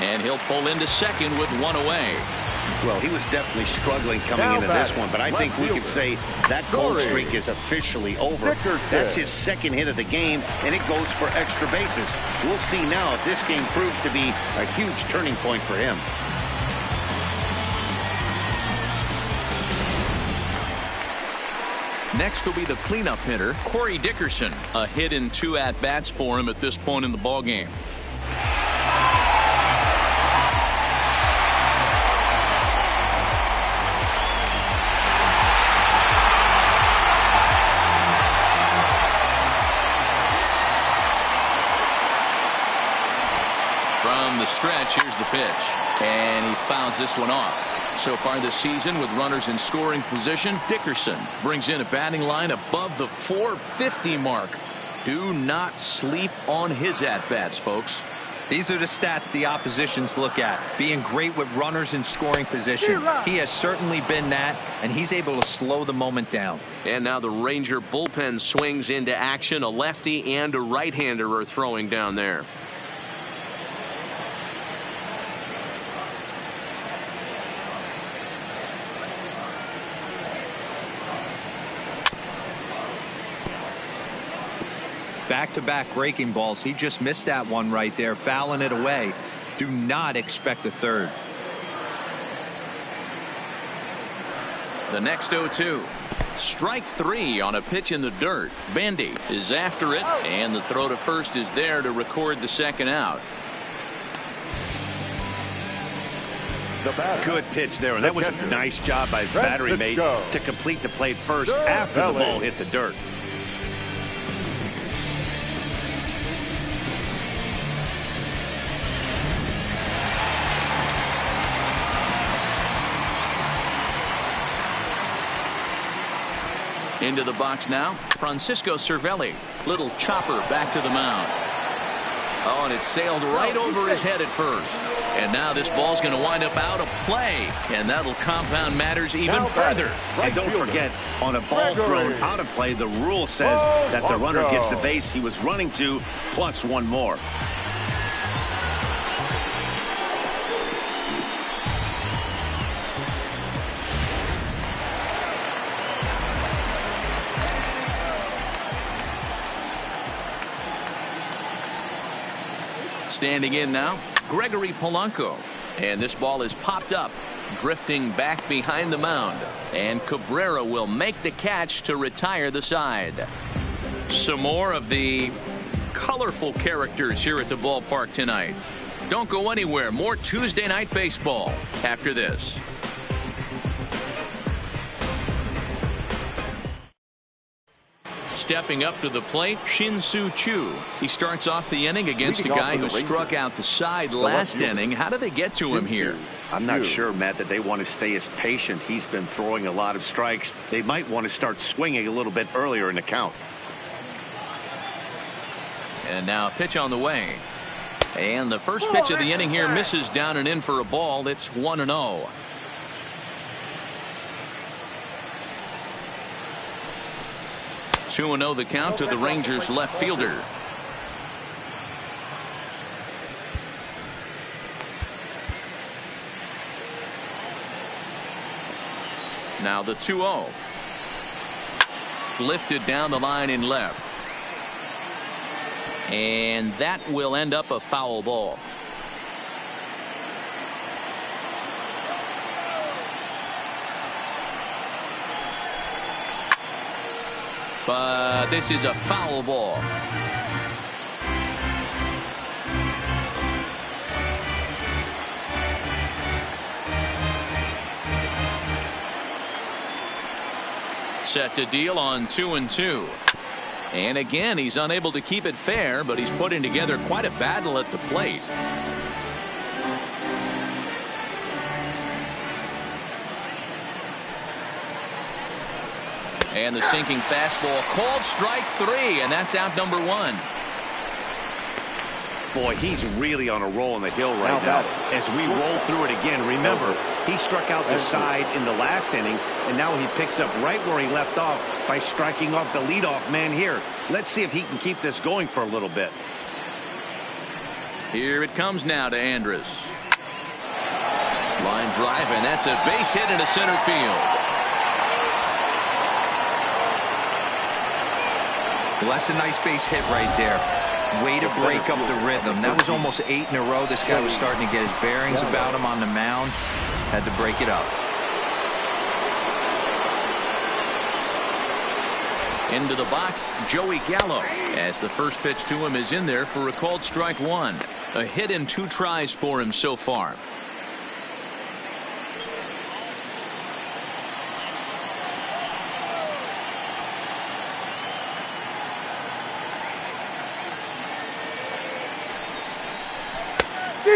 S2: And he'll pull into second with 1 away.
S3: Well, he was definitely struggling coming into this one, but I think we could say that cold streak is officially over. That's his second hit of the game, and it goes for extra bases. We'll see now if this game proves to be a huge turning point for him.
S2: Next will be the cleanup hitter, Corey Dickerson. A hit in 2 at-bats for him at this point in the ballgame. From the stretch, here's the pitch. And he fouls this one off. So far this season, with runners in scoring position, Dickerson brings in a batting line above the 450 mark. Do not sleep on his at-bats, folks.
S4: These are the stats the oppositions look at. Being great with runners in scoring position. He has certainly been that, and he's able to slow the moment down.
S6: And now the Ranger bullpen swings into action. A lefty and a right-hander are throwing down there.
S4: Back-to-back breaking balls. He just missed that one right there, fouling it away. Do not expect a third.
S2: The next 0-2. Strike 3 on a pitch in the dirt. Bendy is after it, and the throw to first is there to record the second out.
S3: Good pitch there, and that was a nice job by his battery mate to complete the play first after the ball hit the dirt.
S2: Into the box now, Francisco Cervelli. Little chopper back to the mound. Oh, and it sailed right over his head at first. And now this ball's going to wind up out of play, and that'll compound matters even further.
S3: And don't forget, on a ball thrown out of play, the rule says that the runner gets the base he was running to, plus one more.
S2: Standing in now, Gregory Polanco. And this ball is popped up, drifting back behind the mound. And Cabrera will make the catch to retire the side. Some more of the colorful characters here at the ballpark tonight. Don't go anywhere. More Tuesday Night Baseball after this. Stepping up to the plate, Shin-Soo Choo. He starts off the inning against a guy who struck out the side last inning. How do they get to him here?
S3: I'm not sure, Matt, that they want to stay as patient. He's been throwing a lot of strikes. They might want to start swinging a little bit earlier in the count.
S2: And now a pitch on the way. And the first pitch of the inning here misses down and in for a ball. It's 1-0. Two and 0 the count to the Rangers left fielder. Now the 2-0. Lifted down the line in left. And that will end up a foul ball. But this is a foul ball. Set to deal on 2-2. And again, he's unable to keep it fair, but he's putting together quite a battle at the plate. And the sinking fastball called strike 3, and that's out number 1.
S3: Boy, he's really on a roll on the hill right now. As we roll through it again, remember, he struck out the side in the last inning, and now he picks up right where he left off by striking off the leadoff man here. Let's see if he can keep this going for a little bit.
S2: Here it comes now to Andrus. Line drive, and that's a base hit into center field.
S4: Well, that's a nice base hit right there. Way to break up the rhythm. That was almost 8 in a row. This guy was starting to get his bearings about him on the mound. Had to break it up.
S2: Into the box, Joey Gallo, as the first pitch to him is in there for a called strike one. A hit in 2 tries for him so far.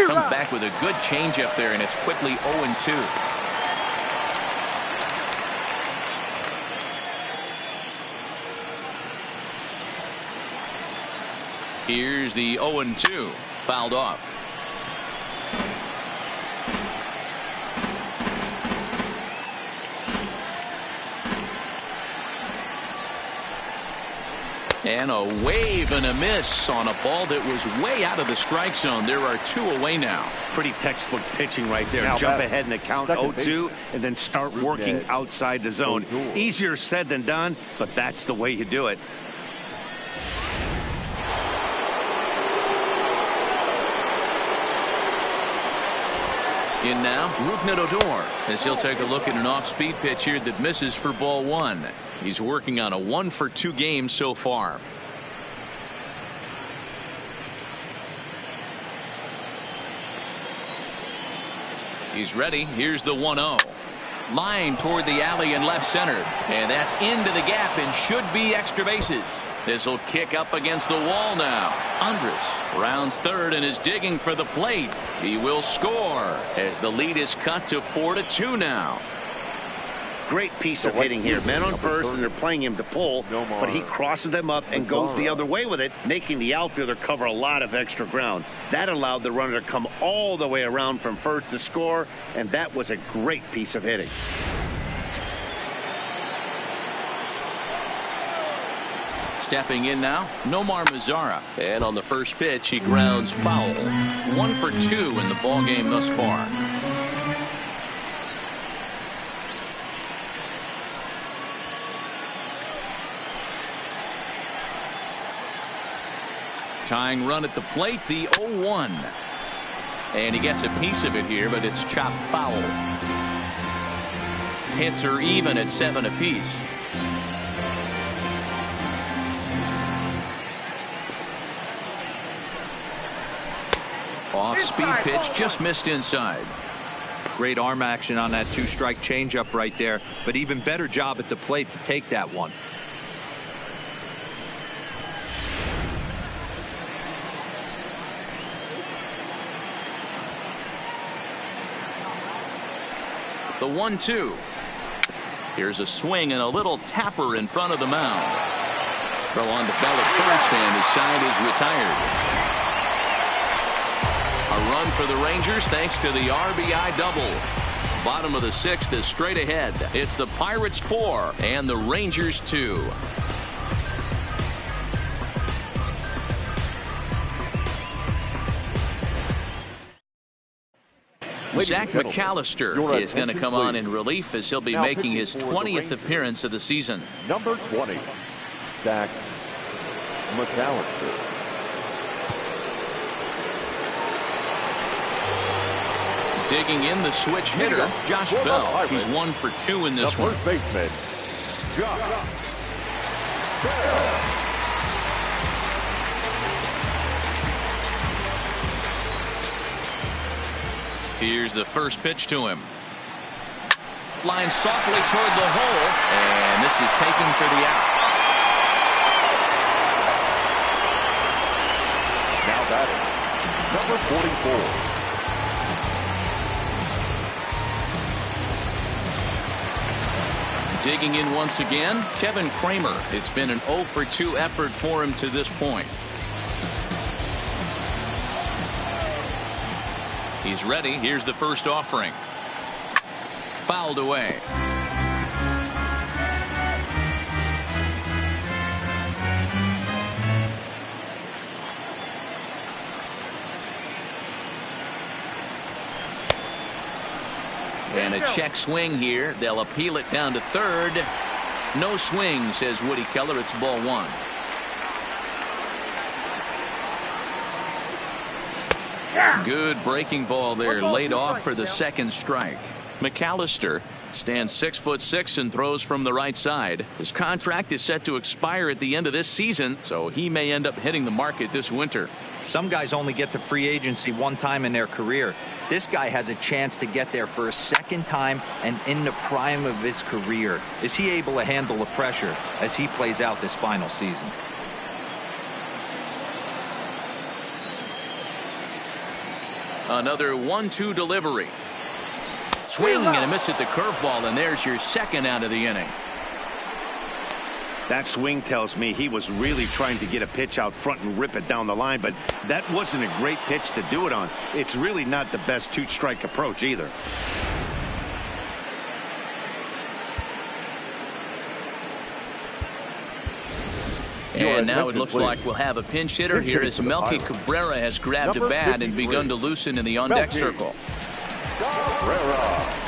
S2: Comes back with a good changeup there, and it's quickly 0-2. Here's the 0-2, fouled off. And a wave and a miss on a ball that was way out of the strike zone. There are 2 away now.
S3: Pretty textbook pitching right there. Now jump ahead in the count 0-2 and then start working outside the zone. Easier said than done, but that's the way you do it.
S2: In now, Rougned Odor, as he'll take a look at an off-speed pitch here that misses for ball 1. He's working on a 1-for-2 game so far. He's ready. Here's the 1-0. Line toward the alley in left center. And that's into the gap and should be extra bases. This will kick up against the wall now. Andres rounds third and is digging for the plate. He will score as the lead is cut to 4-2 now.
S3: Great piece of hitting here. Men on first, and they're playing him to pull, but he crosses them up and goes the other way with it, making the outfielder cover a lot of extra ground. That allowed the runner to come all the way around from first to score, and that was a great piece of hitting.
S2: Stepping in now, Nomar Mazara. And on the first pitch, he grounds foul. 1-for-2 in the ballgame thus far. Tying run at the plate, the 0-1. And he gets a piece of it here, but it's chopped foul. Hits are even at 7 apiece. Off-speed pitch, just missed inside.
S4: Great arm action on that 2-strike changeup right there, but even better job at the plate to take that one.
S2: The 1-2. Here's a swing and a little tapper in front of the mound. Throw on to Bell at first, and his side is retired. A run for the Rangers thanks to the RBI double. Bottom of the 6th is straight ahead. It's the Pirates 4 and the Rangers 2. Zach McAllister is going to come on in relief as he'll be making his 20th appearance of the season.
S5: Number 20, Zach McAllister.
S2: Digging in the switch hitter, Josh Bell. He's 1-for-2 in this one.
S5: First baseman, Josh Bell.
S2: Here's the first pitch to him. Line softly toward the hole, and this is taken for the out.
S5: Now batting, number 44.
S2: Digging in once again, Kevin Kramer. It's been an 0-for-2 effort for him to this point. He's ready. Here's the first offering. Fouled away. And a check swing here. They'll appeal it down to third. No swing, says Woody Keller. It's ball 1. Good breaking ball there, laid off for the second strike. McAllister Stands 6'6" and throws from the right side. His contract is set to expire at the end of this season, so he may end up hitting the market this winter.
S4: Some guys only get to free agency one time in their career. This guy has a chance to get there for a second time and in the prime of his career. Is he able to handle the pressure as he plays out this final season?
S2: Another 1-2 delivery. Swing and a miss at the curveball, and there's your second out of the inning.
S3: That swing tells me he was really trying to get a pitch out front and rip it down the line, but that wasn't a great pitch to do it on. It's really not the best two-strike approach either.
S2: And now it looks like we'll have a pinch hitter here as Melky Cabrera has grabbed a bat and begun to loosen in the on-deck circle.
S5: Cabrera.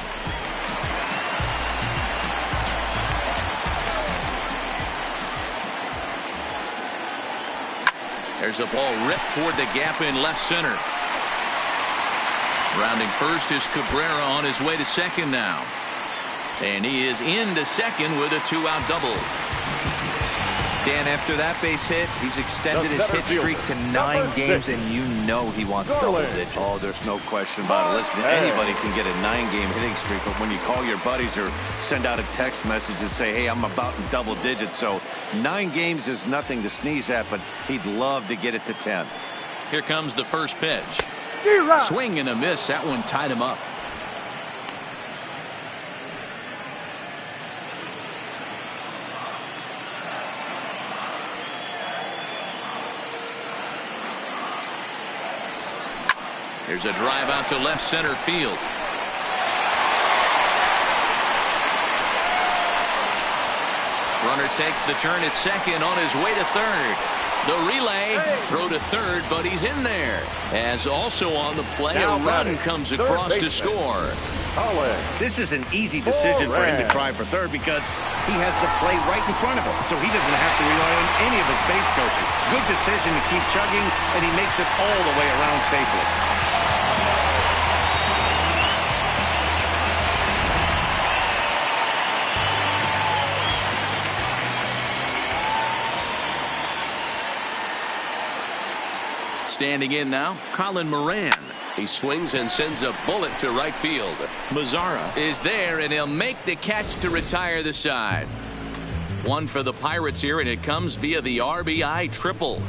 S2: There's a ball ripped toward the gap in left center. Rounding first is Cabrera on his way to second now. And he is into second with a two-out double.
S4: Dan, after that base hit, he's extended his hit streak to 9 games, and you know he wants double digits.
S3: Oh, there's no question about it. Listen, anybody can get a 9-game hitting streak, but when you call your buddies or send out a text message and say, hey, I'm about in double digits, so 9 games is nothing to sneeze at, but he'd love to get it to 10.
S2: Here comes the first pitch. Swing and a miss. That one tied him up. There's a drive out to left center field. Runner takes the turn at second on his way to third. The relay, throw to third, but he's in there. As also on the play, a run comes across to score.
S3: This is an easy decision for him to try for third because he has the play right in front of him, so he doesn't have to rely on any of his base coaches. Good decision to keep chugging, and he makes it all the way around safely.
S2: Standing in now, Colin Moran.
S6: He swings and sends a bullet to right field.
S2: Mazzara is there, and he'll make the catch to retire the side. One for the Pirates here, and it comes via the RBI triple.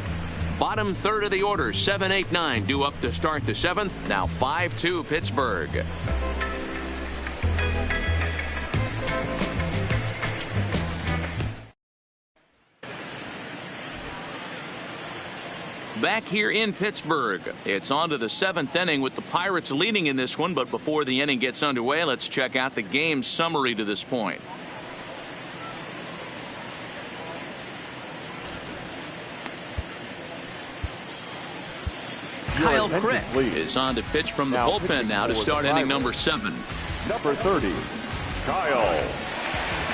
S2: Bottom third of the order, 7, 8, 9 due up to start the 7th. Now 5-2 Pittsburgh. Back here in Pittsburgh, it's on to the 7th inning with the Pirates leading in this one. But before the inning gets underway, let's check out the game summary to this point. Kyle Crick is on to pitch from the bullpen now to start inning number 7.
S5: Number 30, Kyle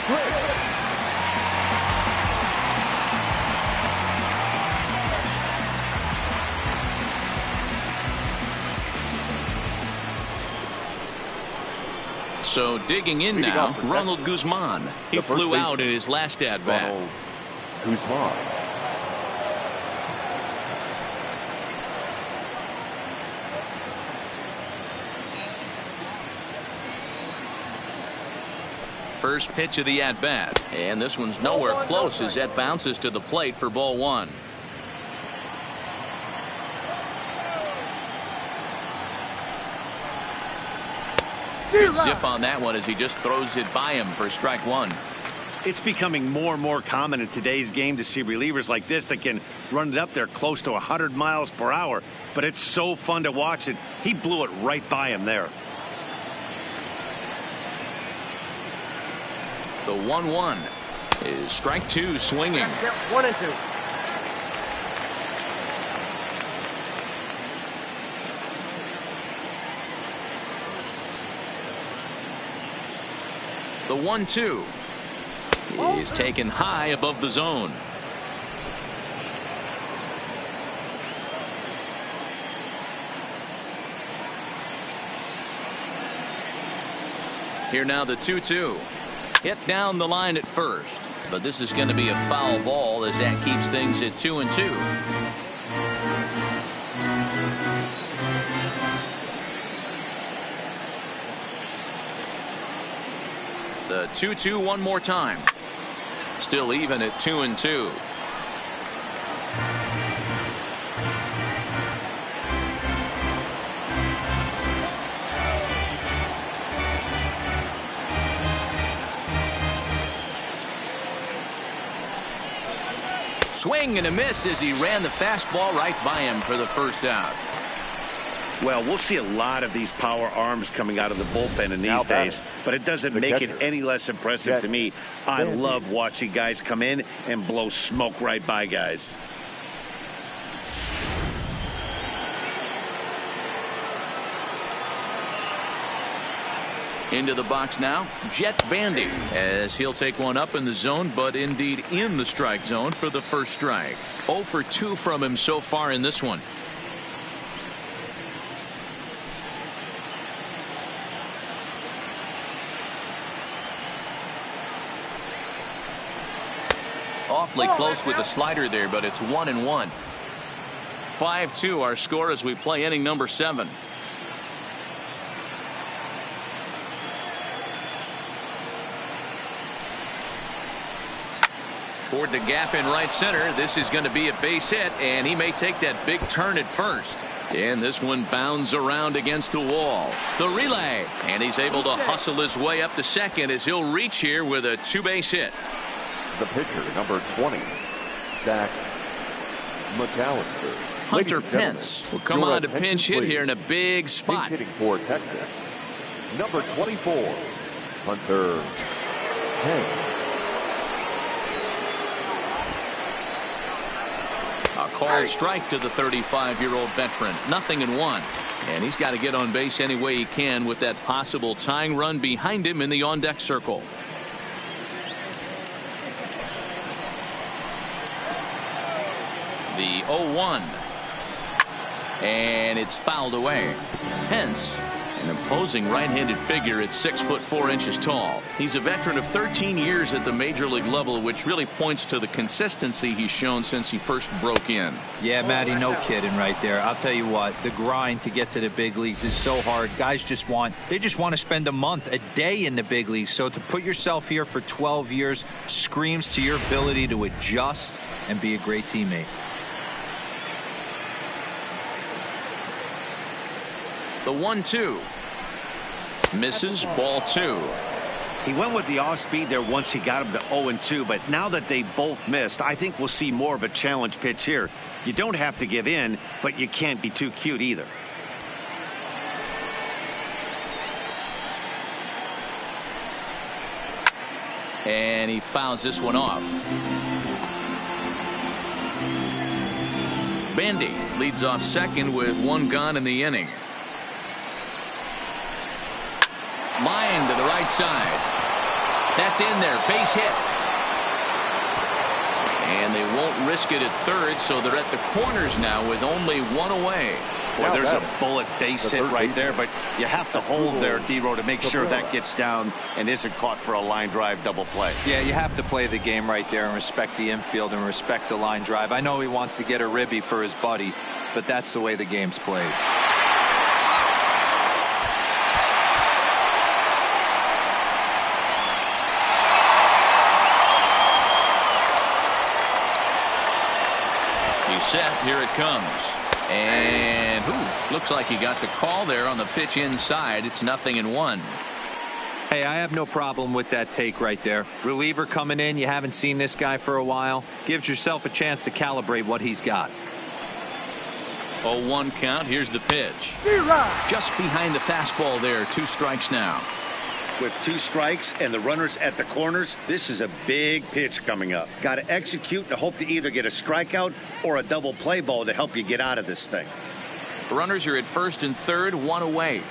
S5: Crick.
S2: So digging in now, Ronald Guzmán. He flew out in his last at-bat.
S5: Ronald Guzmán.
S2: First pitch of the at-bat, and this one's nowhere close as that bounces to the plate for ball 1. Good zip on that one as he just throws it by him for strike 1.
S3: It's becoming more and more common in today's game to see relievers like this that can run it up there close to 100 miles per hour. But it's so fun to watch it. He blew it right by him there.
S2: The 1-1 is strike 2 swinging.
S8: 1 and 2.
S2: The 1-2 is taken high above the zone. Here now the 2-2. Hit down the line at first, but this is going to be a foul ball as that keeps things at 2-2. The 2-2 one more time. Still even at 2-2. Swing and a miss as he ran the fastball right by him for the first out.
S3: Well, we'll see a lot of these power arms coming out of the bullpen in these days, but it doesn't make it any less impressive to me. I love watching guys come in and blow smoke right by guys.
S2: Into the box now, Jet Bandy, as he'll take one up in the zone, but indeed in the strike zone for the first strike. 0 for 2 from him so far in this one. Awfully close with the slider there, but it's 1-1. 5-2 our score as we play inning number 7. Toward the gap in right center. This is going to be a base hit, and he may take that big turn at first. And this one bounds around against the wall. The relay, and he's able to hustle his way up to second as he'll reach here with a 2-base hit.
S5: The pitcher, number 20, Zach McAllister.
S2: Hunter Pence will come on to pinch hit here in a big spot.
S5: Pinch hitting for Texas, number 24, Hunter Pence.
S2: A called strike to the 35-year-old veteran. 0-1. And he's got to get on base any way he can with that possible tying run behind him in the on-deck circle. The 0-1. And it's fouled away. Pence, an imposing right-handed figure at 6'4" tall. He's a veteran of 13 years at the major league level, which really points to the consistency he's shown since he first broke in.
S4: Yeah, Matty, no kidding right there. I'll tell you what, the grind to get to the big leagues is so hard. Guys just want to spend a month, a day in the big leagues. So to put yourself here for 12 years screams to your ability to adjust and be a great teammate.
S2: The 1-2. Misses, ball 2.
S3: He went with the off speed there once he got him to 0-2, but now that they both missed, I think we'll see more of a challenge pitch here. You don't have to give in, but you can't be too cute either.
S2: And he fouls this one off. Bandy leads off second with one gone in the inning. Line to the right side. That's in there. Base hit. And they won't risk it at third, so they're at the corners now with only one away.
S3: Well, there's a bullet base hit right there, but you have to hold there, D-Row, to make sure that gets down and isn't caught for a line drive double play.
S4: Yeah, you have to play the game right there and respect the infield and respect the line drive. I know he wants to get a ribby for his buddy, but that's the way the game's played.
S2: Set. Here it comes. And looks like he got the call there on the pitch inside. It's 0-1.
S4: Hey, I have no problem with that take right there. Reliever coming in. You haven't seen this guy for a while. Gives yourself a chance to calibrate what he's got.
S2: 0-1 count. Here's the pitch. Just behind the fastball there. 2 strikes now.
S3: With 2 strikes and the runners at the corners, this is a big pitch coming up. Got to execute and hope to either get a strikeout or a double play ball to help you get out of this thing.
S2: Runners are at first and third, 1 away.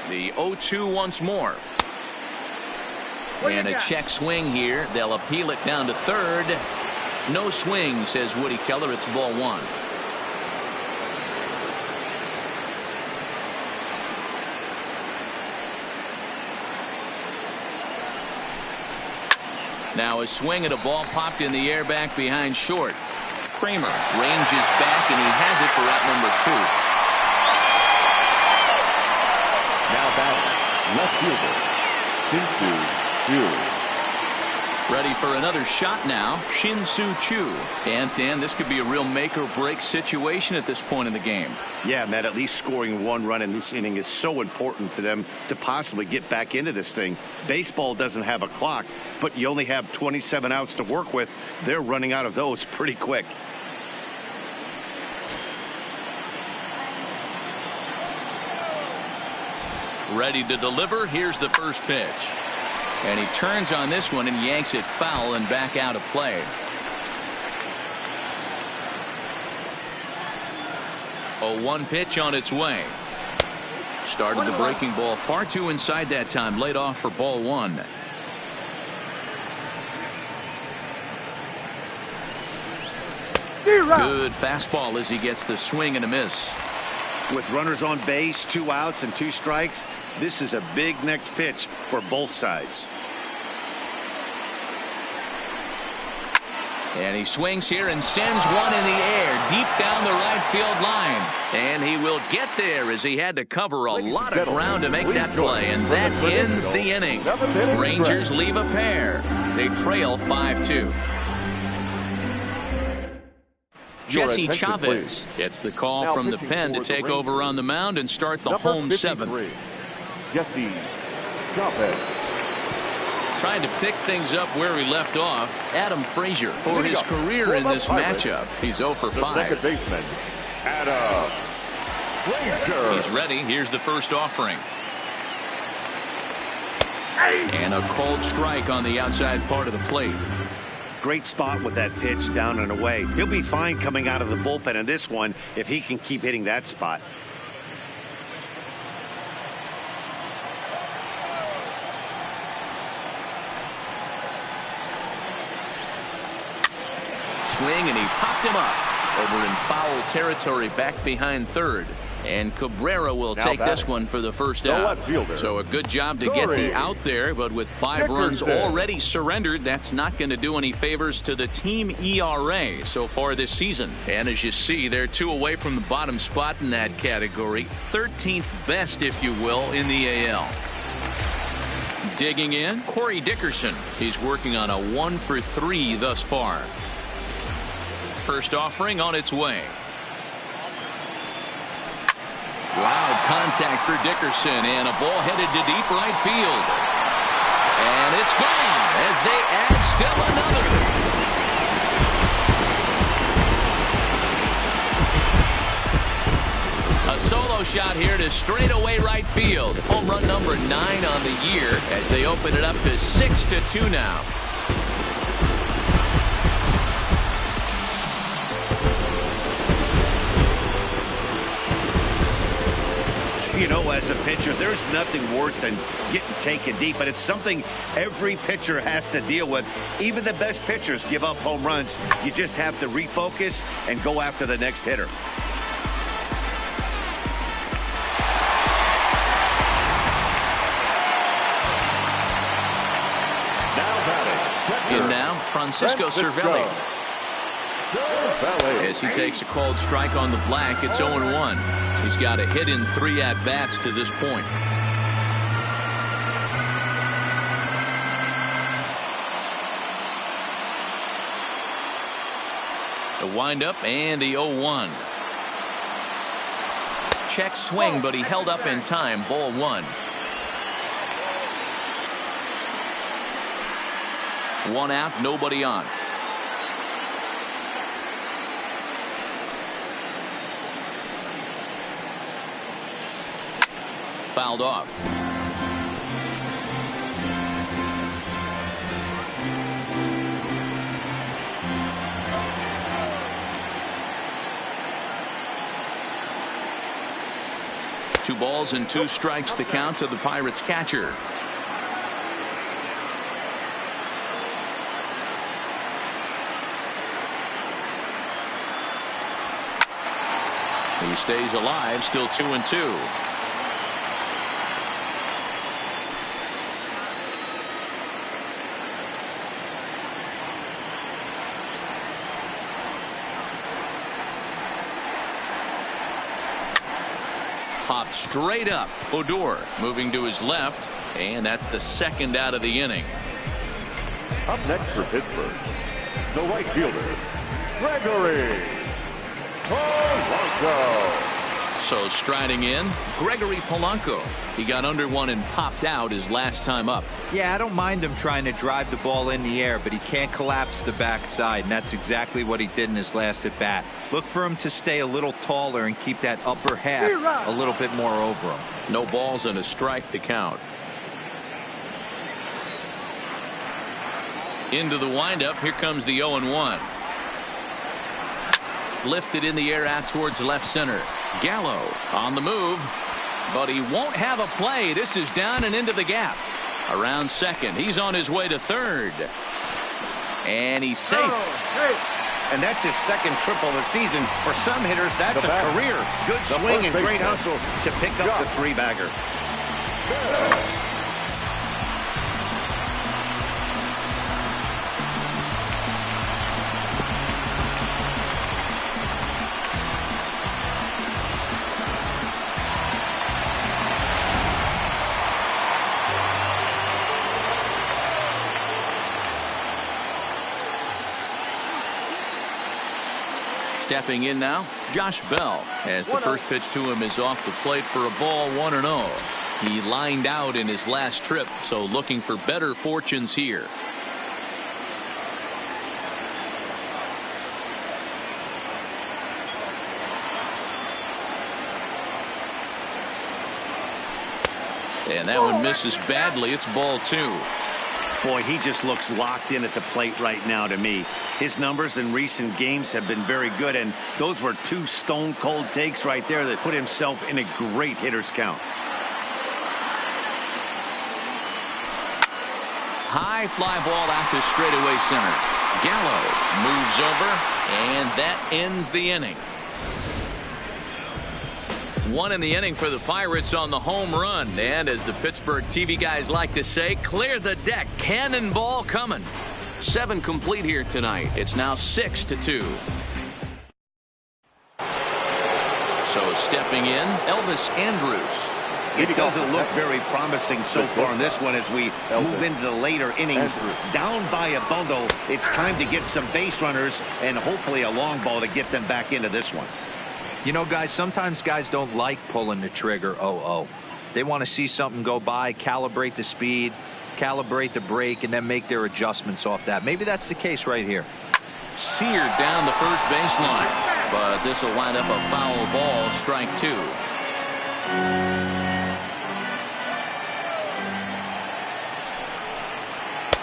S2: The 0-2 once more. And a check swing here. They'll appeal it down to third. No swing, says Woody Keller. It's ball one. Now a swing at a ball popped in the air back behind short. Kramer ranges back and he has it for out number 2.
S5: Now batting, left fielder, Shin-Soo Choo.
S2: Ready for another shot now, Shin-Soo Choo. And Dan, this could be a real make or break situation at this point in the game.
S3: Yeah, Matt, at least scoring 1 run in this inning is so important to them to possibly get back into this thing. Baseball doesn't have a clock, but you only have 27 outs to work with. They're running out of those pretty quick.
S2: Ready to deliver. Here's the first pitch. And he turns on this one and yanks it foul and back out of play. A 1 pitch on its way. Started the breaking ball far too inside that time. Laid off for ball 1. Good fastball as he gets the swing and a miss.
S3: With runners on base, 2 outs and 2 strikes, this is a big next pitch for both sides.
S2: And he swings here and sends one in the air deep down the right field line. And he will get there as he had to cover a lot of ground to make that play. And that ends the inning. Rangers leave a pair. They trail 5-2. Jesse Chavez gets the call from the pen to take over on the mound and start the home 7th.
S5: Jesse Chavez.
S2: Trying to pick things up where he left off. Adam Frazier for his career in this matchup. He's 0 for 5.
S5: Second baseman, Adam Frazier.
S2: He's ready. Here's the first offering. And a cold strike on the outside part of the plate.
S3: Great spot with that pitch down and away. He'll be fine coming out of the bullpen in this one if he can keep hitting that spot.
S2: Swing and he popped him up over in foul territory back behind third. And Cabrera will take this one for the first out. So a good job to get the out there, but with 5 runs already surrendered, that's not going to do any favors to the team ERA so far this season. And as you see, they're 2 away from the bottom spot in that category. 13th best, if you will, in the AL. Digging in, Corey Dickerson. He's working on a 1 for 3 thus far. First offering on its way. Loud contact for Dickerson and a ball headed to deep right field. And it's gone as they add still another. A solo shot here to straightaway right field. Home run number 9 on the year as they open it up to 6-2 now.
S3: You know, as a pitcher, there's nothing worse than getting taken deep, but it's something every pitcher has to deal with. Even the best pitchers give up home runs. You just have to refocus and go after the next hitter.
S2: In now, Francisco Cervelli. As he takes a cold strike on the black, it's 0-1. He's got a hit in 3 at-bats to this point. The windup and the 0-1. Check swing, but he held up in time. Ball 1. 1 out, nobody on. Fouled off. Two balls and 2 strikes the count to the Pirates catcher. He stays alive, still 2-2. Popped straight up. Odor moving to his left, and that's the second out of the inning.
S5: Up next for Pittsburgh, the right fielder, Gregory Polanco.
S2: So striding in, Gregory Polanco. He got under one and popped out his last time up.
S4: Yeah, I don't mind him trying to drive the ball in the air, but he can't collapse the backside, and that's exactly what he did in his last at bat. Look for him to stay a little taller and keep that upper half a little bit more over him.
S2: No balls and a strike to count. Into the windup. Here comes the 0-1. Lifted in the air out towards left center. Gallo on the move, but he won't have a play. This is down and into the gap. Around second. He's on his way to third. And he's safe.
S3: And that's his second triple of the season. For some hitters, that's a career. Good swing and great hustle to pick up the three-bagger.
S2: Stepping in now, Josh Bell, as the first pitch to him is off the plate for a ball, 1-0. He lined out in his last trip, so looking for better fortunes here. And that one misses badly. It's ball 2.
S3: Boy, he just looks locked in at the plate right now to me. His numbers in recent games have been very good, and those were two stone-cold takes right there that put himself in a great hitter's count.
S2: High fly ball out to straightaway center. Gallo moves over, and that ends the inning. One in the inning for the Pirates on the home run. And as the Pittsburgh TV guys like to say, clear the deck. Cannonball coming. 7 complete here tonight. It's now 6-2. So stepping in, Elvis Andrus.
S3: It doesn't look very promising so far in this one as we move into the later innings. Down by a bundle, it's time to get some base runners and hopefully a long ball to get them back into this one.
S4: You know, guys, sometimes guys don't like pulling the trigger 0-0. They want to see something go by, calibrate the speed, calibrate the brake, and then make their adjustments off that. Maybe that's the case right here.
S2: Seared down the first baseline, but this will wind up a foul ball, strike 2.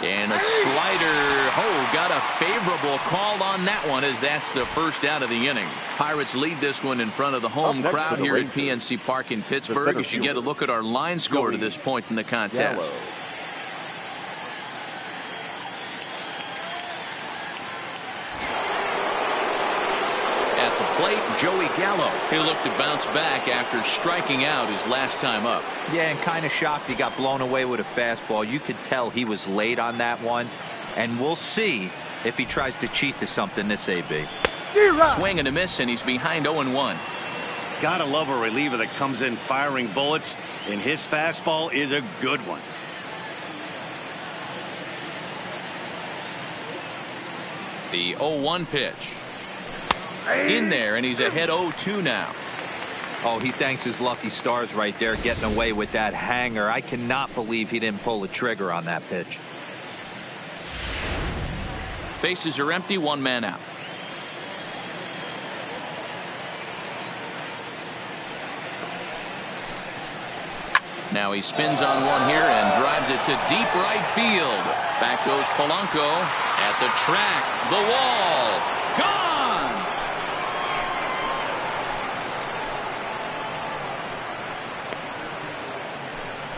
S2: And a slider. Oh, got a favorable call on that one, as that's the first out of the inning. Pirates lead this one in front of the home crowd here at PNC Park in Pittsburgh. You should get a look at our line score to this point in the contest. At the plate, Joey Gallo. He'll look to bounce back after striking out his last time up.
S4: Yeah, and kind of shocked he got blown away with a fastball. You could tell he was late on that one, and we'll see if he tries to cheat to something this AB.
S2: Swing and a miss, and he's behind 0-1.
S3: Gotta love a reliever that comes in firing bullets, and his fastball is a good one.
S2: The 0-1 pitch. In there, and he's ahead 0-2 now.
S4: Oh, he thanks his lucky stars right there, getting away with that hanger. I cannot believe he didn't pull the trigger on that pitch.
S2: Bases are empty, 1 man out. Now he spins on one here and drives it to deep right field. Back goes Polanco at the track, the wall, gone!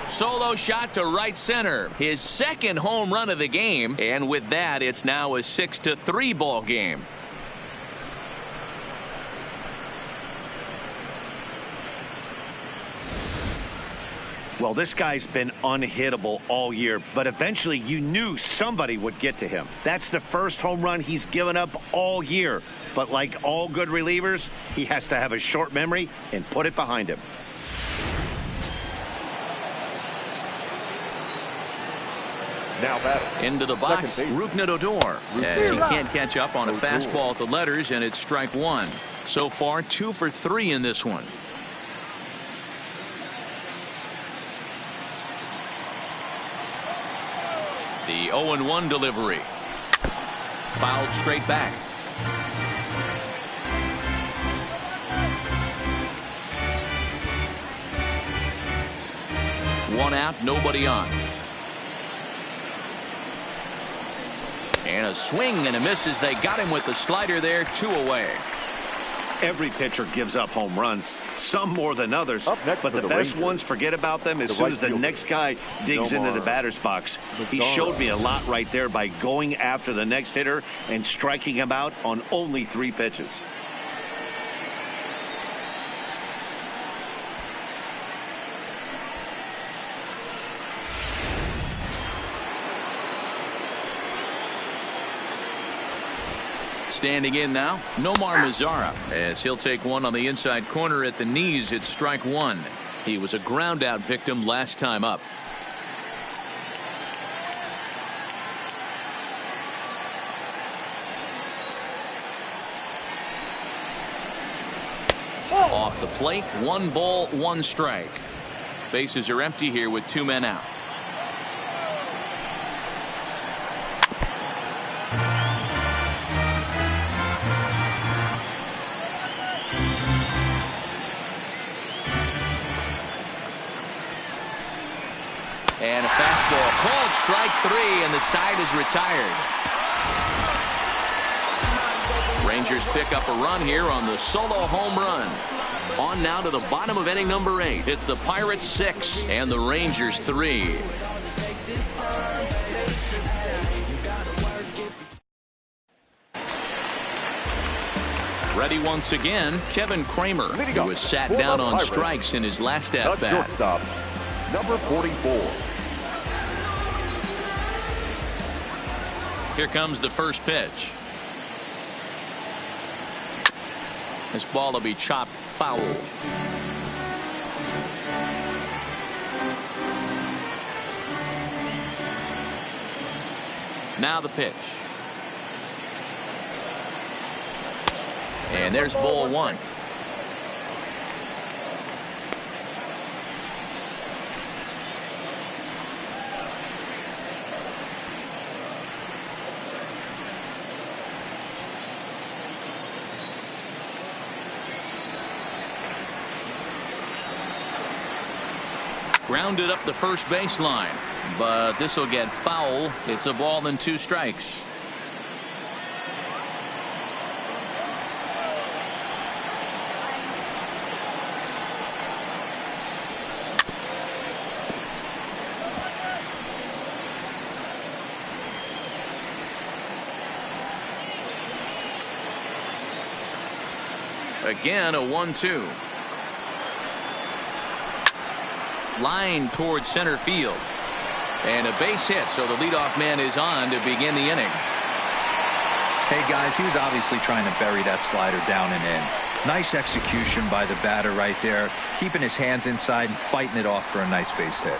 S2: Solo shot to right center. His second home run of the game. And with that, it's now a 6-3 ball game.
S3: Well, this guy's been unhittable all year, but eventually you knew somebody would get to him. That's the first home run he's given up all year. But like all good relievers, he has to have a short memory and put it behind him.
S5: Now batting.
S2: Into the box, Rougned Odor, as he can't catch up on a fastball at the letters, and it's strike one. So far, 2 for 3 in this one. The 0-1 delivery. Fouled straight back. One out, nobody on. And a swing and a miss as they got him with the slider there, 2 away.
S3: Every pitcher gives up home runs, some more than others, but the best ones forget about them as soon as the next guy digs into the batter's box. He showed me a lot right there by going after the next hitter and striking him out on only 3 pitches.
S2: Standing in now, Nomar Mazara, as he'll take one on the inside corner at the knees. It's strike one. He was a ground out victim last time up. Off the plate, 1 ball, 1 strike. Bases are empty here with 2 men out. And a fastball called strike 3, and the side is retired. Rangers pick up a run here on the solo home run. On now to the bottom of inning number 8. It's the Pirates 6 and the Rangers 3. Ready once again, Kevin Kramer, who was sat down on strikes in his last at-bat.
S5: Shortstop, number 44.
S2: Here comes the first pitch. This ball will be chopped foul. Now the pitch. And there's ball 1. Grounded up the first baseline, but this will get foul. It's a ball and 2 strikes. Again, a 1-2. Line towards center field. And a base hit, so the leadoff man is on to begin the inning.
S4: Hey, guys, he was obviously trying to bury that slider down and in. Nice execution by the batter right there, keeping his hands inside and fighting it off for a nice base hit.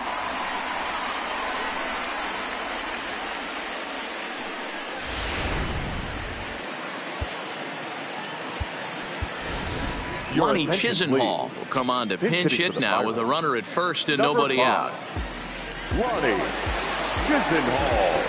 S2: Lonnie Chisenhall will come on to pinch hit now with a runner at first and nobody out.
S5: Lonnie Chisenhall.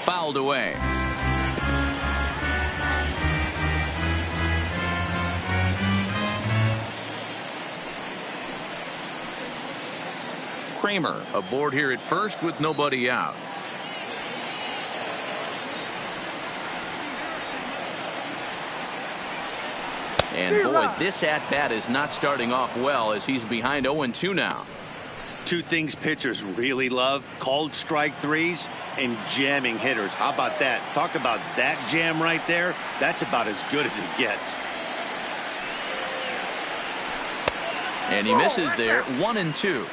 S2: Fouled away. Kramer aboard here at first with nobody out. And boy, this at-bat is not starting off well as he's behind 0-2 now.
S3: Two things pitchers really love: called strike threes and jamming hitters. How about that? Talk about that jam right there. That's about as good as it gets.
S2: And he misses there. 1-2.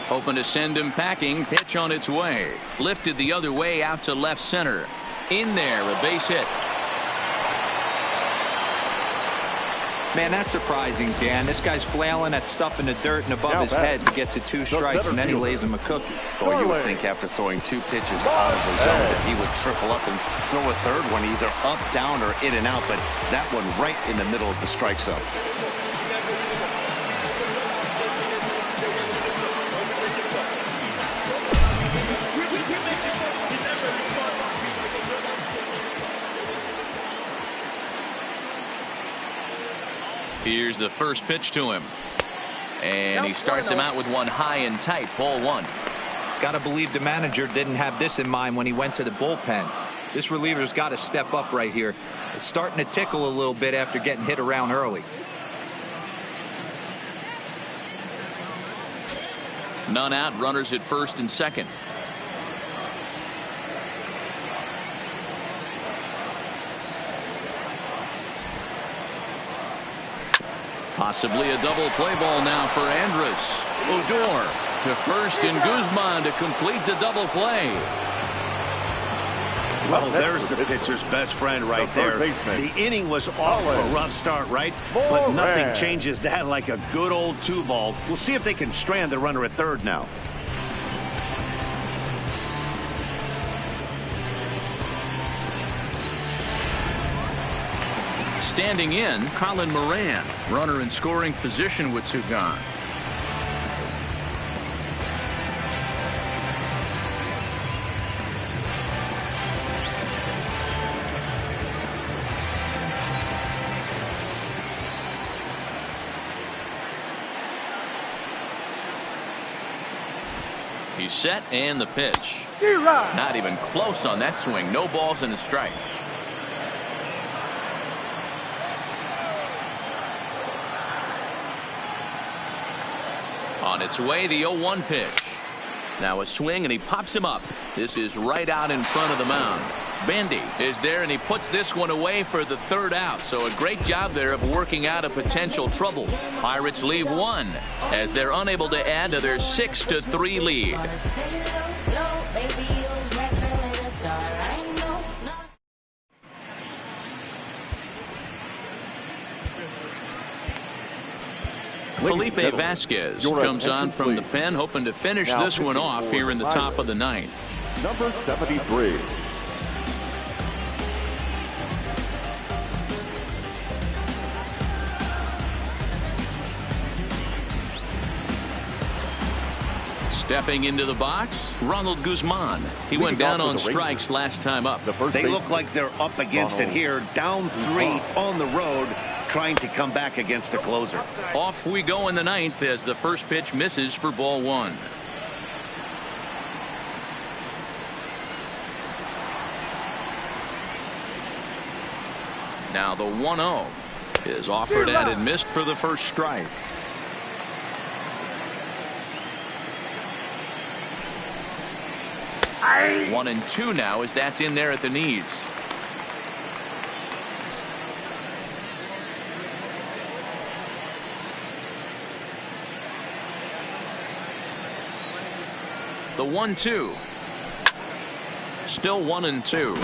S2: Hoping to send him packing. Pitch on its way. Lifted the other way out to left center. In there, a base hit.
S4: Man, that's surprising, Dan. This guy's flailing that stuff in the dirt and above his head to get to 2 strikes, and then he lays him a cookie.
S3: Boy, you would think after throwing 2 pitches out of the zone that he would triple up and throw a third one either up, down, or in and out, but that one right in the middle of the strike zone.
S2: Here's the first pitch to him. And he starts him out with one high and tight. Ball 1.
S4: Got to believe the manager didn't have this in mind when he went to the bullpen. This reliever's got to step up right here. It's starting to tickle a little bit after getting hit around early.
S2: None out. Runners at first and second. Possibly a double play ball now for Andrus. Odor to first, and Guzmán to complete the double play.
S3: Well, there's the pitcher's best friend right there. The inning was off to a rough start, right? But nothing changes that like a good old 2-ball. We'll see if they can strand the runner at third now.
S2: Standing in, Colin Moran, runner in scoring position with 2 gone. He's set, and the pitch. Not even close on that swing. No balls and a strike. On its way, the 0-1 pitch. Now a swing, and he pops him up. This is right out in front of the mound. Bendy is there, and he puts this one away for the 3rd out. So a great job there of working out a potential trouble. Pirates leave 1 as they're unable to add to their 6-3 lead. Felipe Vázquez comes on from the pen, hoping to finish this one off here in the top of the 9th.
S5: Number 73.
S2: Stepping into the box, Ronald Guzmán. He went down on strikes last time up.
S3: They look like they're up against it here, down 3 on the road, trying to come back against a closer.
S2: Off we go in the 9th as the first pitch misses for ball 1. Now the 1-0 is offered at and missed for the first strike.
S8: Aye.
S2: 1-2 now as that's in there at the knees. The 1-2. Still 1-2.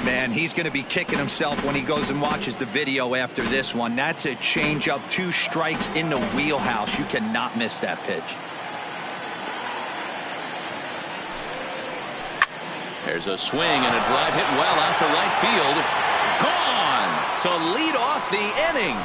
S4: Man, he's going to be kicking himself when he goes and watches the video after this one. That's a changeup, 2 strikes in the wheelhouse. You cannot miss that pitch.
S2: There's a swing and a drive hit well out to right field. Gone to lead off the inning.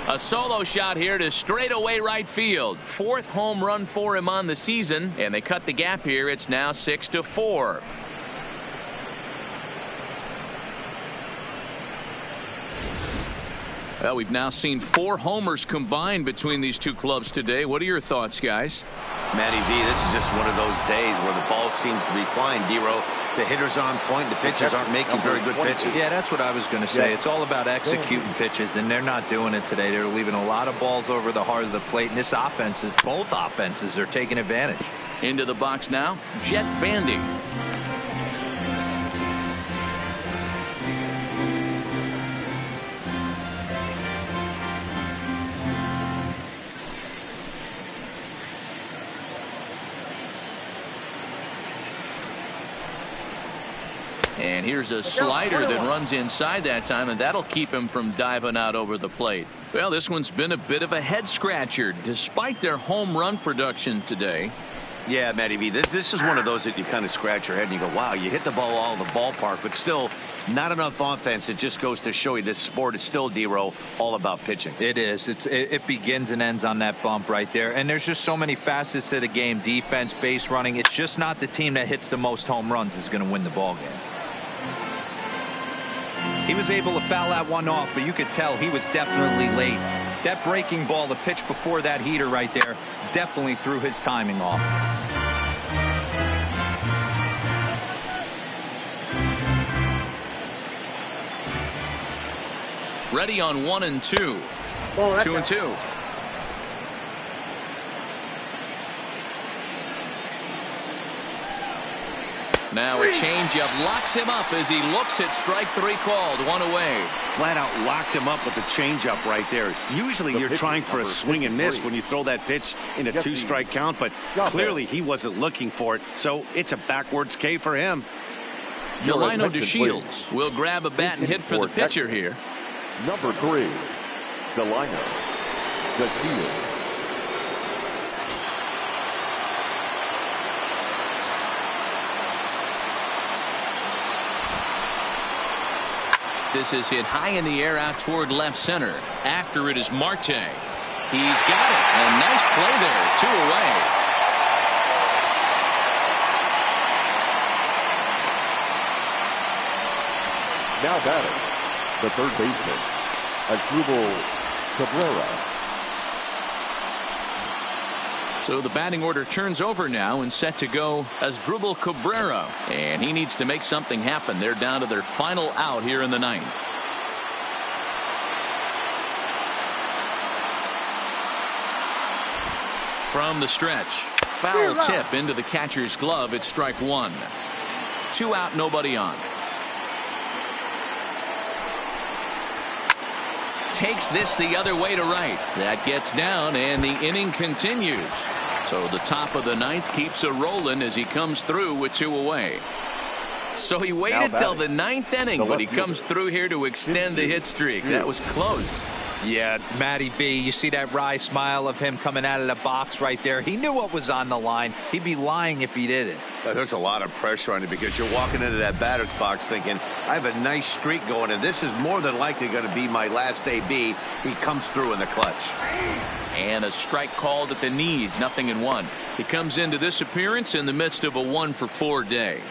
S2: A solo shot here to straightaway right field. 4th home run for him on the season, and they cut the gap here. It's now 6-4. Well, we've now seen 4 homers combined between these two clubs today. What are your thoughts, guys?
S3: Matty V, this is just one of those days where the ball seems to be flying. D-Row, the hitters on point, the pitchers aren't making very good pitches.
S4: Yeah, that's what I was going to say. It's all about executing pitches, and they're not doing it today. They're leaving a lot of balls over the heart of the plate, and this offense, both offenses are taking advantage.
S2: Into the box now, Jet Bandy. And here's a slider that runs inside that time, and that'll keep him from diving out over the plate. Well, this one's been a bit of a head scratcher despite their home run production today.
S3: Yeah, Matty V, this is one of those that you kind of scratch your head and you go, wow, you hit the ball all over the ballpark, but still not enough offense. It just goes to show you this sport is still, D-Row, all about pitching.
S4: It is. It begins and ends on that bump right there. And there's just so many facets to the game. Defense, base running. It's just not the team that hits the most home runs is going to win the ball game. He was able to foul that one off, but you could tell he was definitely late. That breaking ball, the pitch before that heater right there, definitely threw his timing off.
S2: Ready on 1-2. 2-2. Now a changeup locks him up as he looks at strike 3 called. 1 away.
S3: Flat out locked him up with the changeup right there. Usually you're trying for a swing and miss when you throw that pitch in a 2-strike count, but clearly he wasn't looking for it, so it's a backwards K for him.
S2: Delino DeShields will grab a bat and hit for the pitcher here.
S5: Number 3, Delino DeShields.
S2: This is hit high in the air out toward left center. After it is Marte. He's got it. A nice play there. 2 away.
S5: Now batting, the third baseman, Asdrúbal Cabrera.
S2: So the batting order turns over now and set to go Asdrúbal Cabrera. And he needs to make something happen. They're down to their final out here in the 9th. From the stretch. Foul tip into the catcher's glove. It's strike 1. 2 out, nobody on. Takes this the other way to right. That gets down and the inning continues. So the top of the 9th keeps a rolling as he comes through with 2 away. So he waited till the 9th inning, but he comes through here to extend the hit streak. That was close.
S4: Yeah, Matty B, you see that wry smile of him coming out of the box right there. He knew what was on the line. He'd be lying if he didn't.
S3: There's a lot of pressure on you because you're walking into that batter's box thinking, I have a nice streak going, and this is more than likely going to be my last AB. He comes through in the clutch.
S2: And a strike called at the knees, 0-1. He comes into this appearance in the midst of a 1-for-4 day.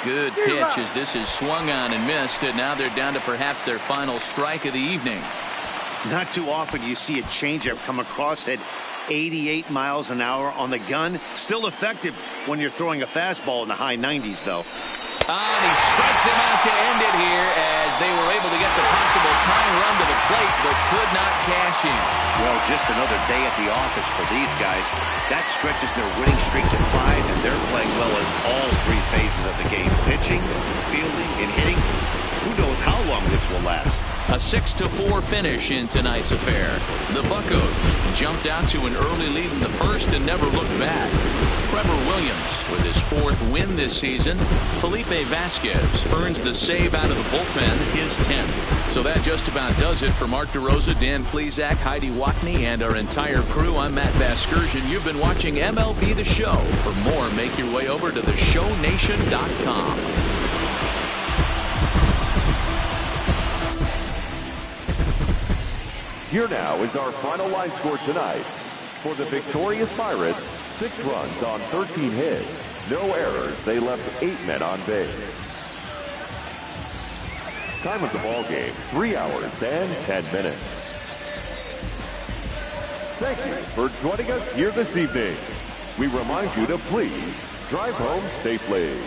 S2: Good pitch as this is swung on and missed, and now they're down to perhaps their final strike of the evening.
S3: Not too often you see a changeup come across at 88 miles an hour on the gun. Still effective when you're throwing a fastball in the high 90s, though.
S2: And he strikes him out to end it here as they were able to get the possible tying run to the plate, but could not cash in.
S3: Well, just another day at the office for these guys. That stretches their winning streak to 5, and they're playing well in all 3 phases of the game. Pitching, fielding, and hitting. Who knows how long this will last.
S2: A 6-4 finish in tonight's affair. The Buccos jumped out to an early lead in the first and never looked back. Trevor Williams with his 4th win this season. Felipe Vázquez earns the save out of the bullpen, his 10th. So that just about does it for Mark DeRosa, Dan Plesac, Heidi Watney, and our entire crew. I'm Matt Vasgersian. You've been watching MLB The Show. For more, make your way over to theshownation.com.
S5: Here now is our final line score tonight. For the victorious Pirates, 6 runs on 13 hits. No errors. They left 8 men on base. Time of the ball game, 3 hours and 10 minutes. Thank you for joining us here this evening. We remind you to please drive home safely.